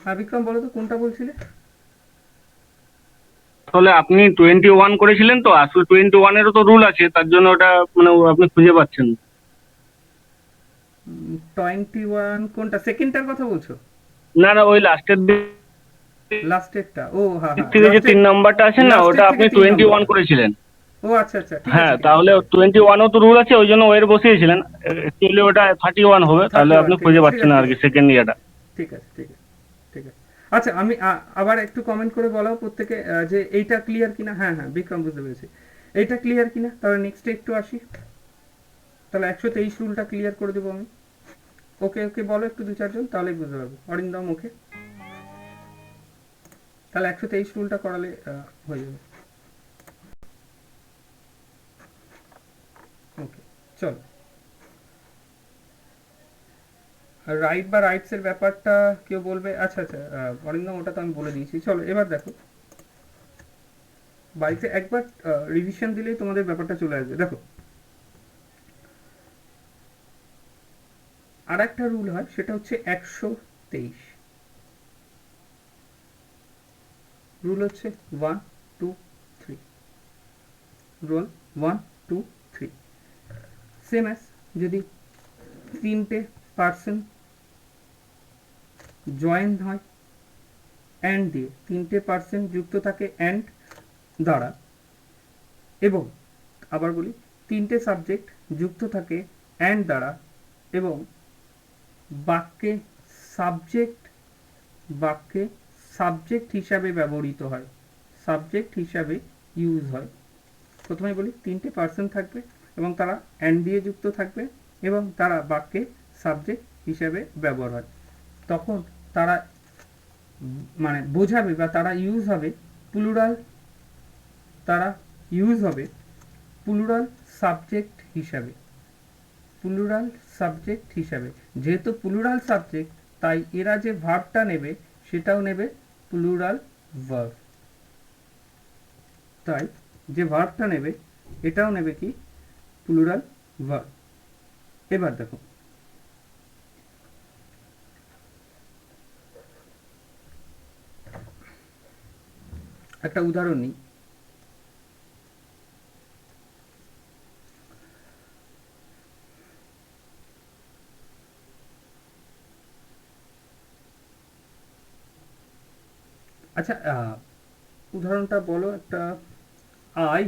[SPEAKER 1] হ্যাঁ বিক্রম, বলো তো কোনটা বলছিলে।
[SPEAKER 6] তাহলে আপনি 21 করেছিলেন, তো আসলে 21-এরও তো রুল আছে, তার জন্য ওটা মানে আপনি খুঁজে পাচ্ছেন না।
[SPEAKER 1] 21 কোনটা? সেকেন্ডটার কথা বলছো?
[SPEAKER 6] না না, ওই লাস্টের দিক
[SPEAKER 1] লাস্টেরটা? ও হ্যাঁ হ্যাঁ,
[SPEAKER 6] থেকে যে 3 নাম্বারটা আছে না,
[SPEAKER 1] লাস্টের
[SPEAKER 6] ওটা
[SPEAKER 1] থেকে
[SPEAKER 6] আপনি
[SPEAKER 1] 3
[SPEAKER 6] 21
[SPEAKER 1] নাম্বার।
[SPEAKER 6] করেছিলেন।
[SPEAKER 1] ও আচ্ছা আচ্ছা, ঠিক
[SPEAKER 6] হ্যাঁ,
[SPEAKER 1] আছে,
[SPEAKER 6] তাহলে 21ও তো রুল আছে, ওই জন্য ওয়ের বসিয়েছিলেন। অ্যাকচুয়ালি ওটা 31 হবে, তাহলে
[SPEAKER 1] 31,
[SPEAKER 6] আপনি
[SPEAKER 1] ঠিক
[SPEAKER 6] খুঁজে
[SPEAKER 1] আছে,
[SPEAKER 6] পাচ্ছেন না আর কি সেকেন্ড ইয়ারটা।
[SPEAKER 1] ঠিক আছে, ঠিক আছে। আচ্ছা, আমি আবার একটু কমেন্ট করে বলাও প্রত্যেকে, যে এইটা ক্লিয়ার কিনা। হ্যাঁ হ্যাঁ, বিক্রম বুঝতে পেরেছি, এইটা ক্লিয়ার কিনা। তাহলে নেক্সটে একটু আসি। তাহলে 123 রুলটা ক্লিয়ার করে দেবো আমি। ওকে বলো একটু 2-4 জন, তাহলেই বুঝতে পারবো। অরিন্দম ওকে, তাহলে 123 রুলটা করালে হয়ে যাবে। ওকে, চলো। রাইট বা রাইটস এর ব্যাপারটা কেউ বলবে? আচ্ছা আচ্ছা, অরিন্দম ওটা তো আমি বলে দিয়েছি। চলো এবার দেখো, বাড়িতে একবার রিভিশন দিলেই তোমাদের ব্যাপারটা চলে আসবে। দেখো, আর একটা রুল হয়, সেটা হচ্ছে 123। রুল হচ্ছে 1 2 3। রুল 1 2 3, সেম অ্যাজ যদি 3টে পার্সন জয়েন হয় অ্যান্ড দিয়ে, 3টে পার্সন যুক্ত থাকে অ্যান্ড দ্বারা, এবং আবার বলি 3টে সাবজেক্ট যুক্ত থাকে অ্যান্ড দ্বারা, এবং বাক্যে সাবজেক্ট হিসাবে ব্যবহৃত হয়, সাবজেক্ট হিসাবে ইউজ হয়। প্রথমে বলি 3টে পার্সন থাকবে এবং তারা অ্যান্ড দিয়ে যুক্ত থাকবে এবং তারা বাক্যে সাবজেক্ট হিসাবে ব্যবহার হয়, তখন তারা মানে বোঝাবে বা তারা ইউজ হবে প্লুরাল, সাবজেক্ট হিসাবে। যেহেতু প্লুরাল সাবজেক্ট, তাই এরা যে ভার্বটা নেবে সেটাও নেবে প্লুরাল ভার্ব। তাই যে ভার্বটা নেবে এটাও নেবে কি? Plural verb. এবার দেখো, একটা উদাহরণ নিই। আচ্ছা, উদাহরণটা বলো একটা। I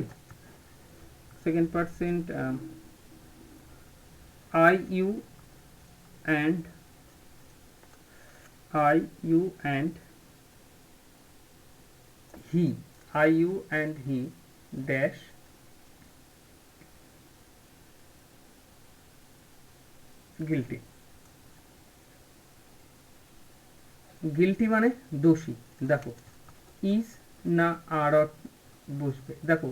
[SPEAKER 1] second percent, I you and he dash guilty. Guilty মানে দোষী। দেখো, ইজ না আর বসবে। দেখো,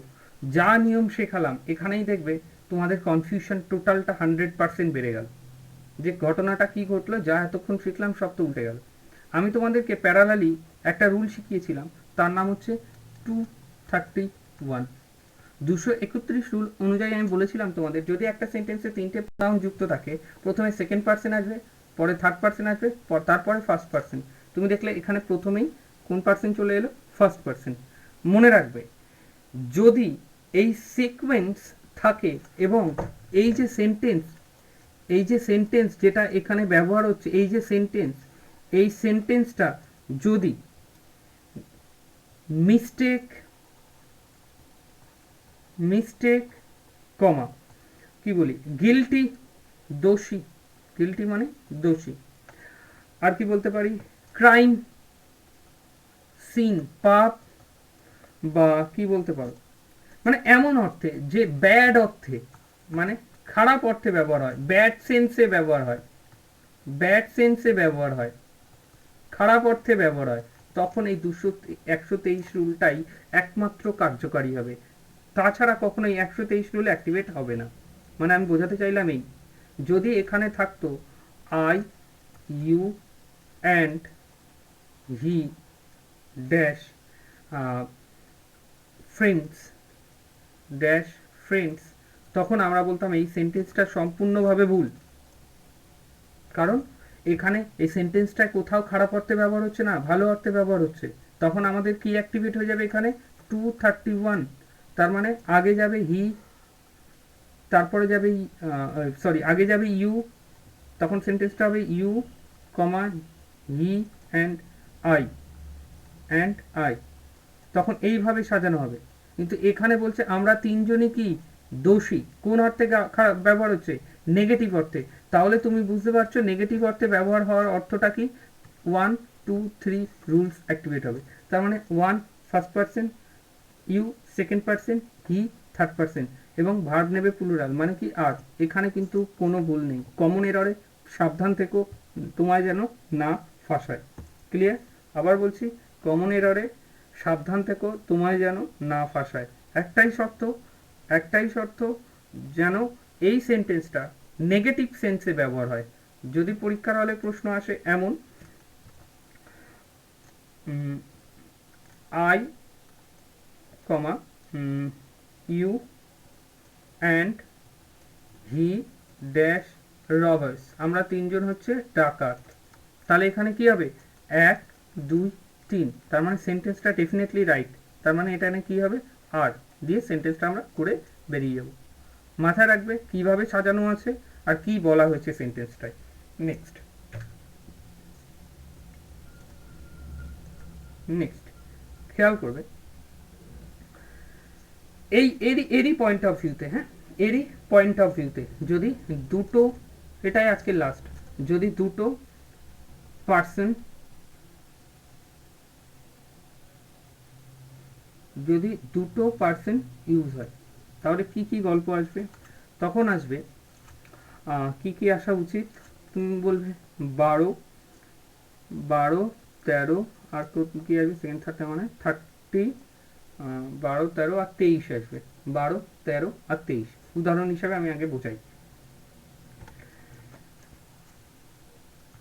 [SPEAKER 1] যা নিয়ম শেখালাম এখানেই দেখবে তোমাদের কনফিউশন টোটালটা 100% বেড়ে গেল, যে ঘটনাটা কি ঘটলো, যা এতক্ষণ শিখলাম সব তো উল্টে গেল। আমি তোমাদেরকে প্যারালালি একটা রুল শিখিয়েছিলাম, তার নাম হচ্ছে 231। 231 রুল অনুযায়ী আমি বলেছিলাম তোমাদের, যদি একটা সেন্টেন্সে 3টে প্রোনাউন যুক্ত থাকে, প্রথমে সেকেন্ড পার্সন আসবে, পরে থার্ড পার্সন আসবে, তারপরে ফার্স্ট পার্সন। তুমি দেখলে এখানে প্রথমেই কোন পার্সন চলে এলো? First person. মনে রাখবে, যদি এই সিকোয়েন্স থাকে এবং এই যে সেন্টেন্স যেটা এখানে ব্যবহার হচ্ছে, এই সেন্টেন্সটা যদি মিস্টেক কমা কি বলি, গিলটি, দোষী, গিলটি মানে দোষী, আর কি বলতে পারি, ক্রাইম, সিন, পাপ, বা কি বলতে পারো, মানে এমন অর্থে যে ব্যাড অর্থে, মানে খারাপ অর্থে ব্যবহার হয়, ব্যাড সেন্সে ব্যবহার হয়, খারাপ অর্থে ব্যবহার হয়, তখন এই 123 রুলটাই একমাত্র কার্যকারী হবে। তাছাড়া কখনোই 123 রুল অ্যাক্টিভেট হবে না। মানে আমি বোঝাতে চাইলাম এই, যদি এখানে থাকতো I, you and he dash friends, তখন আমরা বলতাম এই সেন্টেন্সটা সম্পূর্ণভাবে ভুল, কারণ এখানে এই সেন্টেন্সটা কোথাও খারাপ অর্থে ব্যবহার হচ্ছে না, ভালো অর্থে ব্যবহার হচ্ছে। তখন আমাদের কি অ্যাক্টিভেট হয়ে যাবে এখানে? 231। তার মানে আগে যাবে হি, তারপরে যাবে আগে যাবে ইউ, তখন সেন্টেন্সটা হবে you comma he and I, তখন এইভাবে সাজানো হবে। কিন্তু এখানে বলছে আমরা তিনজনই কি দোষী, কোন অর্থে খারাপ ব্যবহার হচ্ছে? নেগেটিভ অর্থে। তাহলে তুমি বুঝতে পারছো নেগেটিভ অর্থে ব্যবহার হওয়ার অর্থটা কি? 1 2 3 রুলস অ্যাক্টিভেট হবে। তার মানে 1 first person, you second person, he third person, এবং ভার্ব নেবে প্লুরাল, মানে কি আর। এখানে কিন্তু কোনো ভুল নেই। কমন এররে সাবধান থেকো, তোমায় যেন না ফাঁসায়। ক্লিয়ার? আবার বলছি, কমন এররে সাবধান থেকো, তোমায় যেন না ফাঁসায়। একটাই শর্ত, যেন এই সেন্টেন্সটা নেগেটিভ সেন্সে ব্যবহার হয়। যদি পরীক্ষার হলে প্রশ্ন আসে এমন, I comma you and he dash robbers, আমরা তিনজন হচ্ছে ডাকাত। তাহলে এখানে কি হবে? 1 2 3, তার মানে সেন্টেন্সটা ডেফিনেটলি রাইট। তার মানে এখানে কি হবে? আর দিয়ে সেন্টেন্সটা আমরা করে বেরিয়ে যাব। মাথায় রাখবে কিভাবে সাজানো আছে আর কি বলা হয়েছে সেন্টেন্সটায়। নেক্সট খেয়াল করবে, এরই পয়েন্ট অফ ভিউতে, যদি দুটো, এটাই আজকে লাস্ট, যদি দুটো পার্সন ইউজ হয়, তাহলে কি কি গল্প আসবে? তখন আসবে কি আসা উচিত? তুমি বলবে 12 13, আর তো কি আসবে সেকেন্ড থার্ডটা, মানে 30, 12 13 আর 23 আসবে। 12 13 আর 23 উদাহরণ হিসাবে আমি আগে বোঝাই।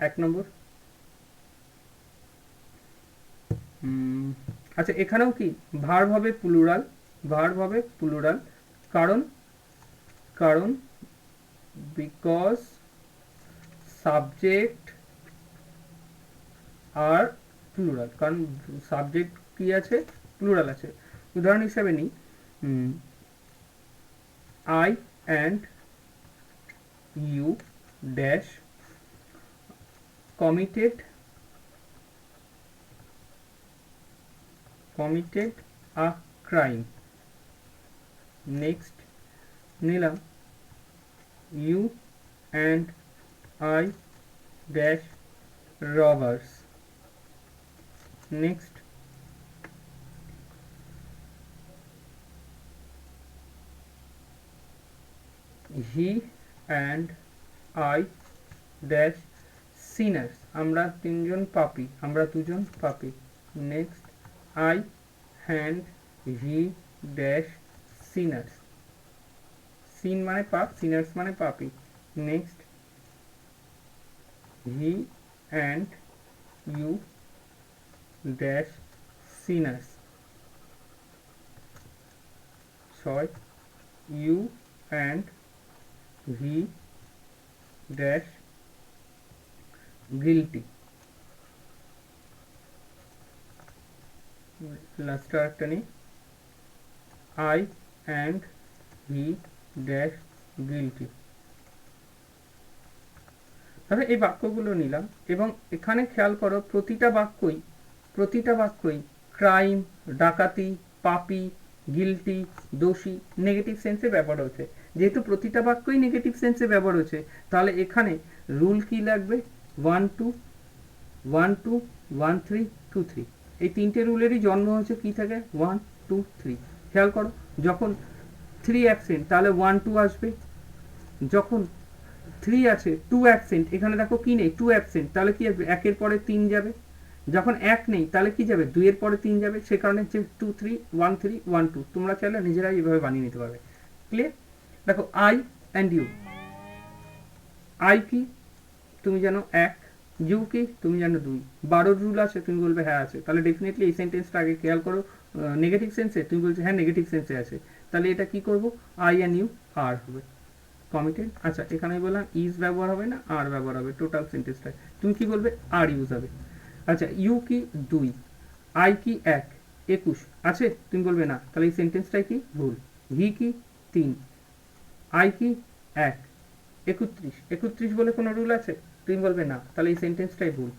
[SPEAKER 1] 1 নম্বর, আচ্ছা এখানেও কি ভার্ব হবে প্লুরাল, কারণ বিকজ সাবজেক্ট আর প্লুরাল, কারণ সাবজেক্ট কি আছে? প্লুরাল আছে। উদাহরণ হিসাবে নিই, I and you dash committed a crime. Next নিলাম you and I dash robbers. Next he and I dash sinners, আমরা তিনজন পাপী, আমরা দুজন পাপী। Next I and he dash sinners, sin মানে পাপ, সিনার্স মানে পাপি। Next, he and you dash sinners. 6, you and he dash guilty. Last একটা নেই, I and he dash guilty. তাহলে এই বাক্যগুলো নিলাম এবং এখানে খেয়াল করো প্রতিটা বাক্যই ক্রাইম, ডাকাতি, পাপি, গিলটি, দোষী নেগেটিভ সেন্সে ব্যবহার হচ্ছে। যেহেতু প্রতিটা বাক্যই নেগেটিভ সেন্সে ব্যবহার হচ্ছে, তাহলে এখানে রুল কি লাগবে? 1 2 1 2 1 3 2 3। এই তিনটে রুলেরই জন্ম হচ্ছে কি থেকে? 1 2 3। খেয়াল করো, যখন 3 অ্যাবসেন্ট তাহলে 1 2 আসবে, যখন 3 আছে 2 অ্যাবসেন্ট, এখানে দেখো কি নেই, 2 অ্যাবসেন্ট, তাহলে কি আসবে? 1 এর পরে 3 যাবে। যখন 1 নেই তাহলে কি যাবে? 2 এর পরে 3 যাবে। সে কারণে হচ্ছে 2 3 1 3 1 2। তোমরা চাইলে নিজেরাই এইভাবে বানিয়ে নিতে পারবে। ক্লিয়ার? দেখো আই অ্যান্ড ইউ, আই কি তুমি জানো 1, ইউ কি তুমি জানো 2। 12 রুল আছে, তুমি বলবে হ্যাঁ আছে। তাহলে ডেফিনেটলি এই সেন্টেন্সটা আগে খেয়াল করো, নেগেটিভ সেন্সে, তুমি বলছো হ্যাঁ নেগেটিভ সেন্সে আছে, তাহলে এটা কি করব? আই অ্যান্ড ইউ আর হবে কমিটেড। আচ্ছা, এখানে বললাম ইজ ব্যবহার হবে না, আর ব্যবহার হবে টোটাল সেন্টেন্সটায়। তুমি কি বলবে? আর ইউজ হবে। আচ্ছা, ইউ কি 2, আই কি 1, 21 আছে, তুমি বলবে না, তাহলে এই সেন্টেন্সটাই কি? ভুল। হি কি 3, আই কি 1, 31 31 বলে কোনো রুল আছে? তুমি বলবে না, তাহলে এই সেন্টেন্সটাই ভুল।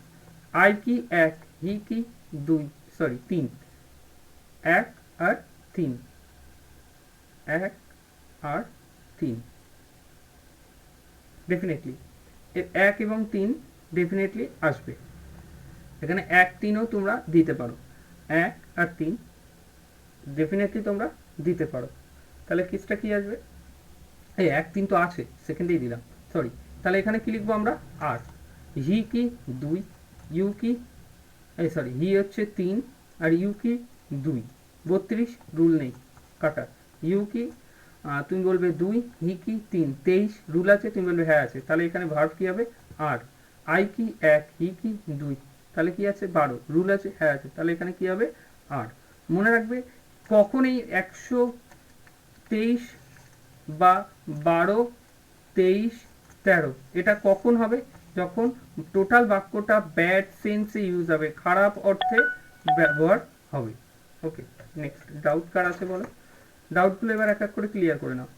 [SPEAKER 1] আই কি 1, হি কি 3, 1 আর 3, 1 আর 3 ডেফিনেটলি 1 এবং 3 ডেফিনেটলি আসবে। এখানে 1 3ও তোমরা দিতে পারো, 1 আর 3 ডেফিনেটলি তোমরা দিতে পারো। তাহলে কিসটা কি আসবে? এই 1 3 তো আছে, সেকেন্ডেই দিলাম, সরি। তাহলে এখানে কি লিখবো আমরা? আর। হি কি 2, ইউ কি সরি হি হচ্ছে 3 আর ইউ কি 2। 32 রুল নেই, কাটা। ইউ কি তুমি বলবে 2, হি কি 3, 23 রুল আছে, তুমি বলবে হ্যাঁ আছে, তাহলে এখানে ভার্ব কি হবে? আর। আই কি 1, হি কি 2, তাহলে কি আছে? 12 রুল আছে, হ্যাঁ আছে, তাহলে এখানে কি হবে? আর। মনে রাখবে কখন এই 123 বা 12 23 13 এটা কখন হবে? যখন টোটাল বাক্যটা ব্যাড সেন্সে ইউজ হবে, খারাপ অর্থে ব্যবহার হবে। ওকে, নেক্সট। ডাউট কার আছে বলো? ডাউটগুলো এবার এক এক করে ক্লিয়ার করে নাও।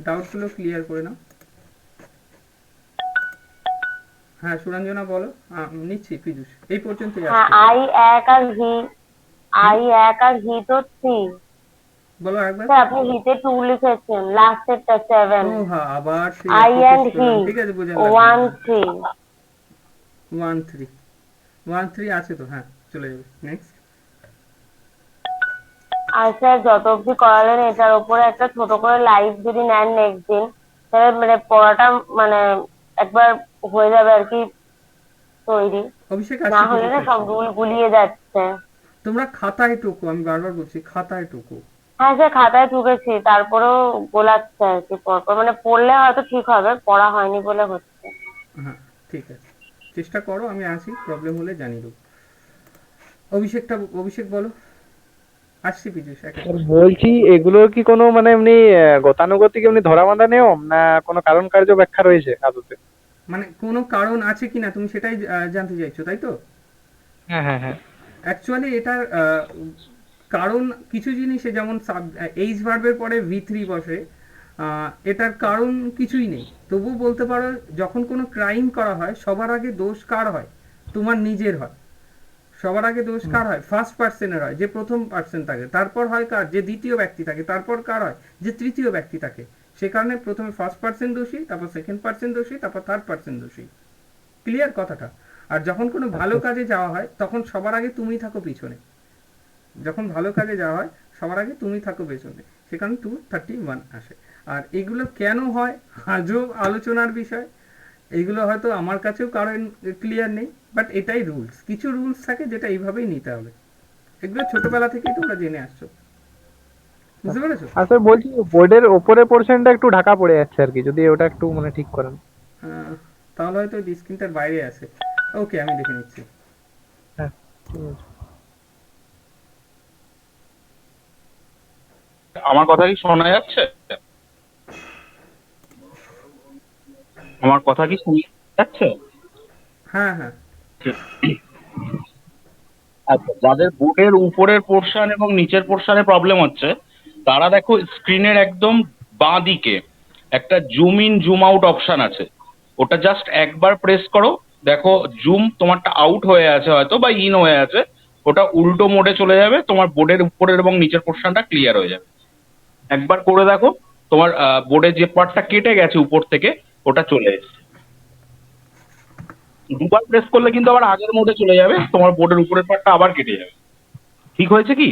[SPEAKER 1] ডাউটগুলো ক্লিয়ার করে নাও। হ্যাঁ সুরঞ্জনা বলো, নিচ্ছি পীযূষ, এই পর্যন্তই
[SPEAKER 5] হ্যাঁ,
[SPEAKER 1] আসছে।
[SPEAKER 5] আই 1 আর হি, আই 1 আর হি তো 3।
[SPEAKER 1] বলো একবার।
[SPEAKER 5] স্যার আপনি হিতে 2 লিখেছেন, লাস্টেরটা 7।
[SPEAKER 1] ও হ্যাঁ, আবার সেই
[SPEAKER 5] আই
[SPEAKER 1] একই
[SPEAKER 5] অ্যান্ড
[SPEAKER 1] কেস
[SPEAKER 5] হি
[SPEAKER 1] করলাম। ঠিক আছে, বোঝা
[SPEAKER 5] 1
[SPEAKER 1] লাগবে।
[SPEAKER 5] 3।
[SPEAKER 1] 1 3 1 3 আছে তো, হ্যাঁ চলে যাবে। নেক্সট।
[SPEAKER 5] আর স্যার যত অব্দি করালেন এটার উপরে একটা ছোট করে লাইভ যদি নেন নেক্সট দিন, তাহলে মানে পড়াটা মানে একবার হয়ে যাবে আর কি তৈরি।
[SPEAKER 1] অভিষেক
[SPEAKER 5] না
[SPEAKER 1] আসছে
[SPEAKER 5] হলে
[SPEAKER 1] পীযূষ
[SPEAKER 5] না সব
[SPEAKER 1] আসছে।
[SPEAKER 5] রুল গুলিয়ে যাচ্ছে।
[SPEAKER 1] তোমরা খাতায় টোকো, আমি বারবার বলছি খাতায় টোকো।
[SPEAKER 5] হ্যাঁ স্যার, খাতায় ঢুকেছি, তারপরেও গোলাচ্ছে আর কি পরপর, মানে পড়লে হয়তো ঠিক হবে, পড়া হয়নি বলে হচ্ছে।
[SPEAKER 1] হ্যাঁ ঠিক আছে, চেষ্টা করো, আমি আছি, প্রবলেম হলে জানিয়ে দেবো। অভিষেক বলো। আসছি পীযূষ, এক এক
[SPEAKER 3] স্যার
[SPEAKER 1] করে।
[SPEAKER 3] বলছি এগুলোর কি কোনো মানে এমনি গতানুগতিক এমনি ধরা বাঁধা নিয়ম, না কোনো কারণ কার্য ব্যাখ্যা রয়েছে আদতে?
[SPEAKER 1] মানে কোনো কারণ আছে কিনা তুমি সেটাই জানতে চাইছো, তাই তো?
[SPEAKER 3] হ্যাঁ হ্যাঁ হ্যাঁ।
[SPEAKER 1] অ্যাকচুয়ালি এটার কারণ কিছু জিনিসে, যেমন এইচ ভার্বের পরে V3 বসে, এটার কারণ কিছুই নেই। তবুও বলতে পারো যখন কোনো ক্রাইম করা হয় সবার আগে দোষ কার হয়? তোমার নিজের হয়। সবার আগে দোষ কার হয়? ফার্স্ট পার্সনের হয়, যে প্রথম পার্সন থাকে। তারপর হয় কার? যে দ্বিতীয় ব্যক্তি থাকে। তারপর কার হয়? যে তৃতীয় ব্যক্তি থাকে। সে কারণে প্রথমে ফার্স্ট পার্সন দোষী, তারপর সেকেন্ড পার্সন দোষী, তারপর থার্ড পার্সন দোষী। ক্লিয়ার কথাটা? আর যখন কোনো ভালো কাজে যাওয়া হয় তখন সবার আগে তুমি থাকো পিছনে। যখন ভালো কাজে যাওয়া হয় সবার আগে তুমি থাকো পেছনে, সে কারণে 231 আসে। আর এগুলো কেন হয় আজও আলোচনার বিষয়। এইগুলো হয়তো আমার কাছেও কারণ ক্লিয়ার নেই, বাট এটাই রুলস। কিছু রুলস থাকে যেটা এইভাবেই নিতে হবে। এগুলো ছোটবেলা থেকেই তোমরা জেনে আসছো, বুঝতে পেরেছো?
[SPEAKER 3] আর স্যার বলছি বোর্ডের ওপরের পোর্শনটা একটু ঢাকা পড়ে যাচ্ছে আর কি, যদি ওটা একটু মানে ঠিক করেন।
[SPEAKER 1] তাহলে হয়তো স্ক্রিনটার বাইরে আছে। ওকে, আমি দেখে নিচ্ছি।
[SPEAKER 3] হ্যাঁ ঠিক আছে।
[SPEAKER 6] আমার কথা কি শোনা যাচ্ছে? আমার কথা কি শোনা যাচ্ছে?
[SPEAKER 1] হ্যাঁ হ্যাঁ।
[SPEAKER 6] আচ্ছা, যাদের বোর্ডের উপরের পোর্শন এবং নিচের পোর্শনে প্রবলেম হচ্ছে, তারা দেখো স্ক্রিনের একদম বাঁ দিকে একটা zoom in zoom out option আছে, ওটা জাস্ট একবার প্রেস করো, দেখো জুম তোমারটা আউট হয়ে আছে হয়তো বা ইন হয়ে আছে, ওটা উল্টো মোডে চলে যাবে, তোমার বোর্ডের উপরের এবং নিচের পোর্শনটা ক্লিয়ার হয়ে যাবে। একবার করে দেখো, তোমার বোর্ডের যে পার্টটা কেটে গেছে উপর থেকে ওটা চলে এসেছে। দুবার প্রেস করলে কিন্তু আবার আগের মোডে চলে যাবে, তোমার বোর্ডের উপরের পার্টটা আবার কেটে যাবে। ঠিক হয়েছে কি?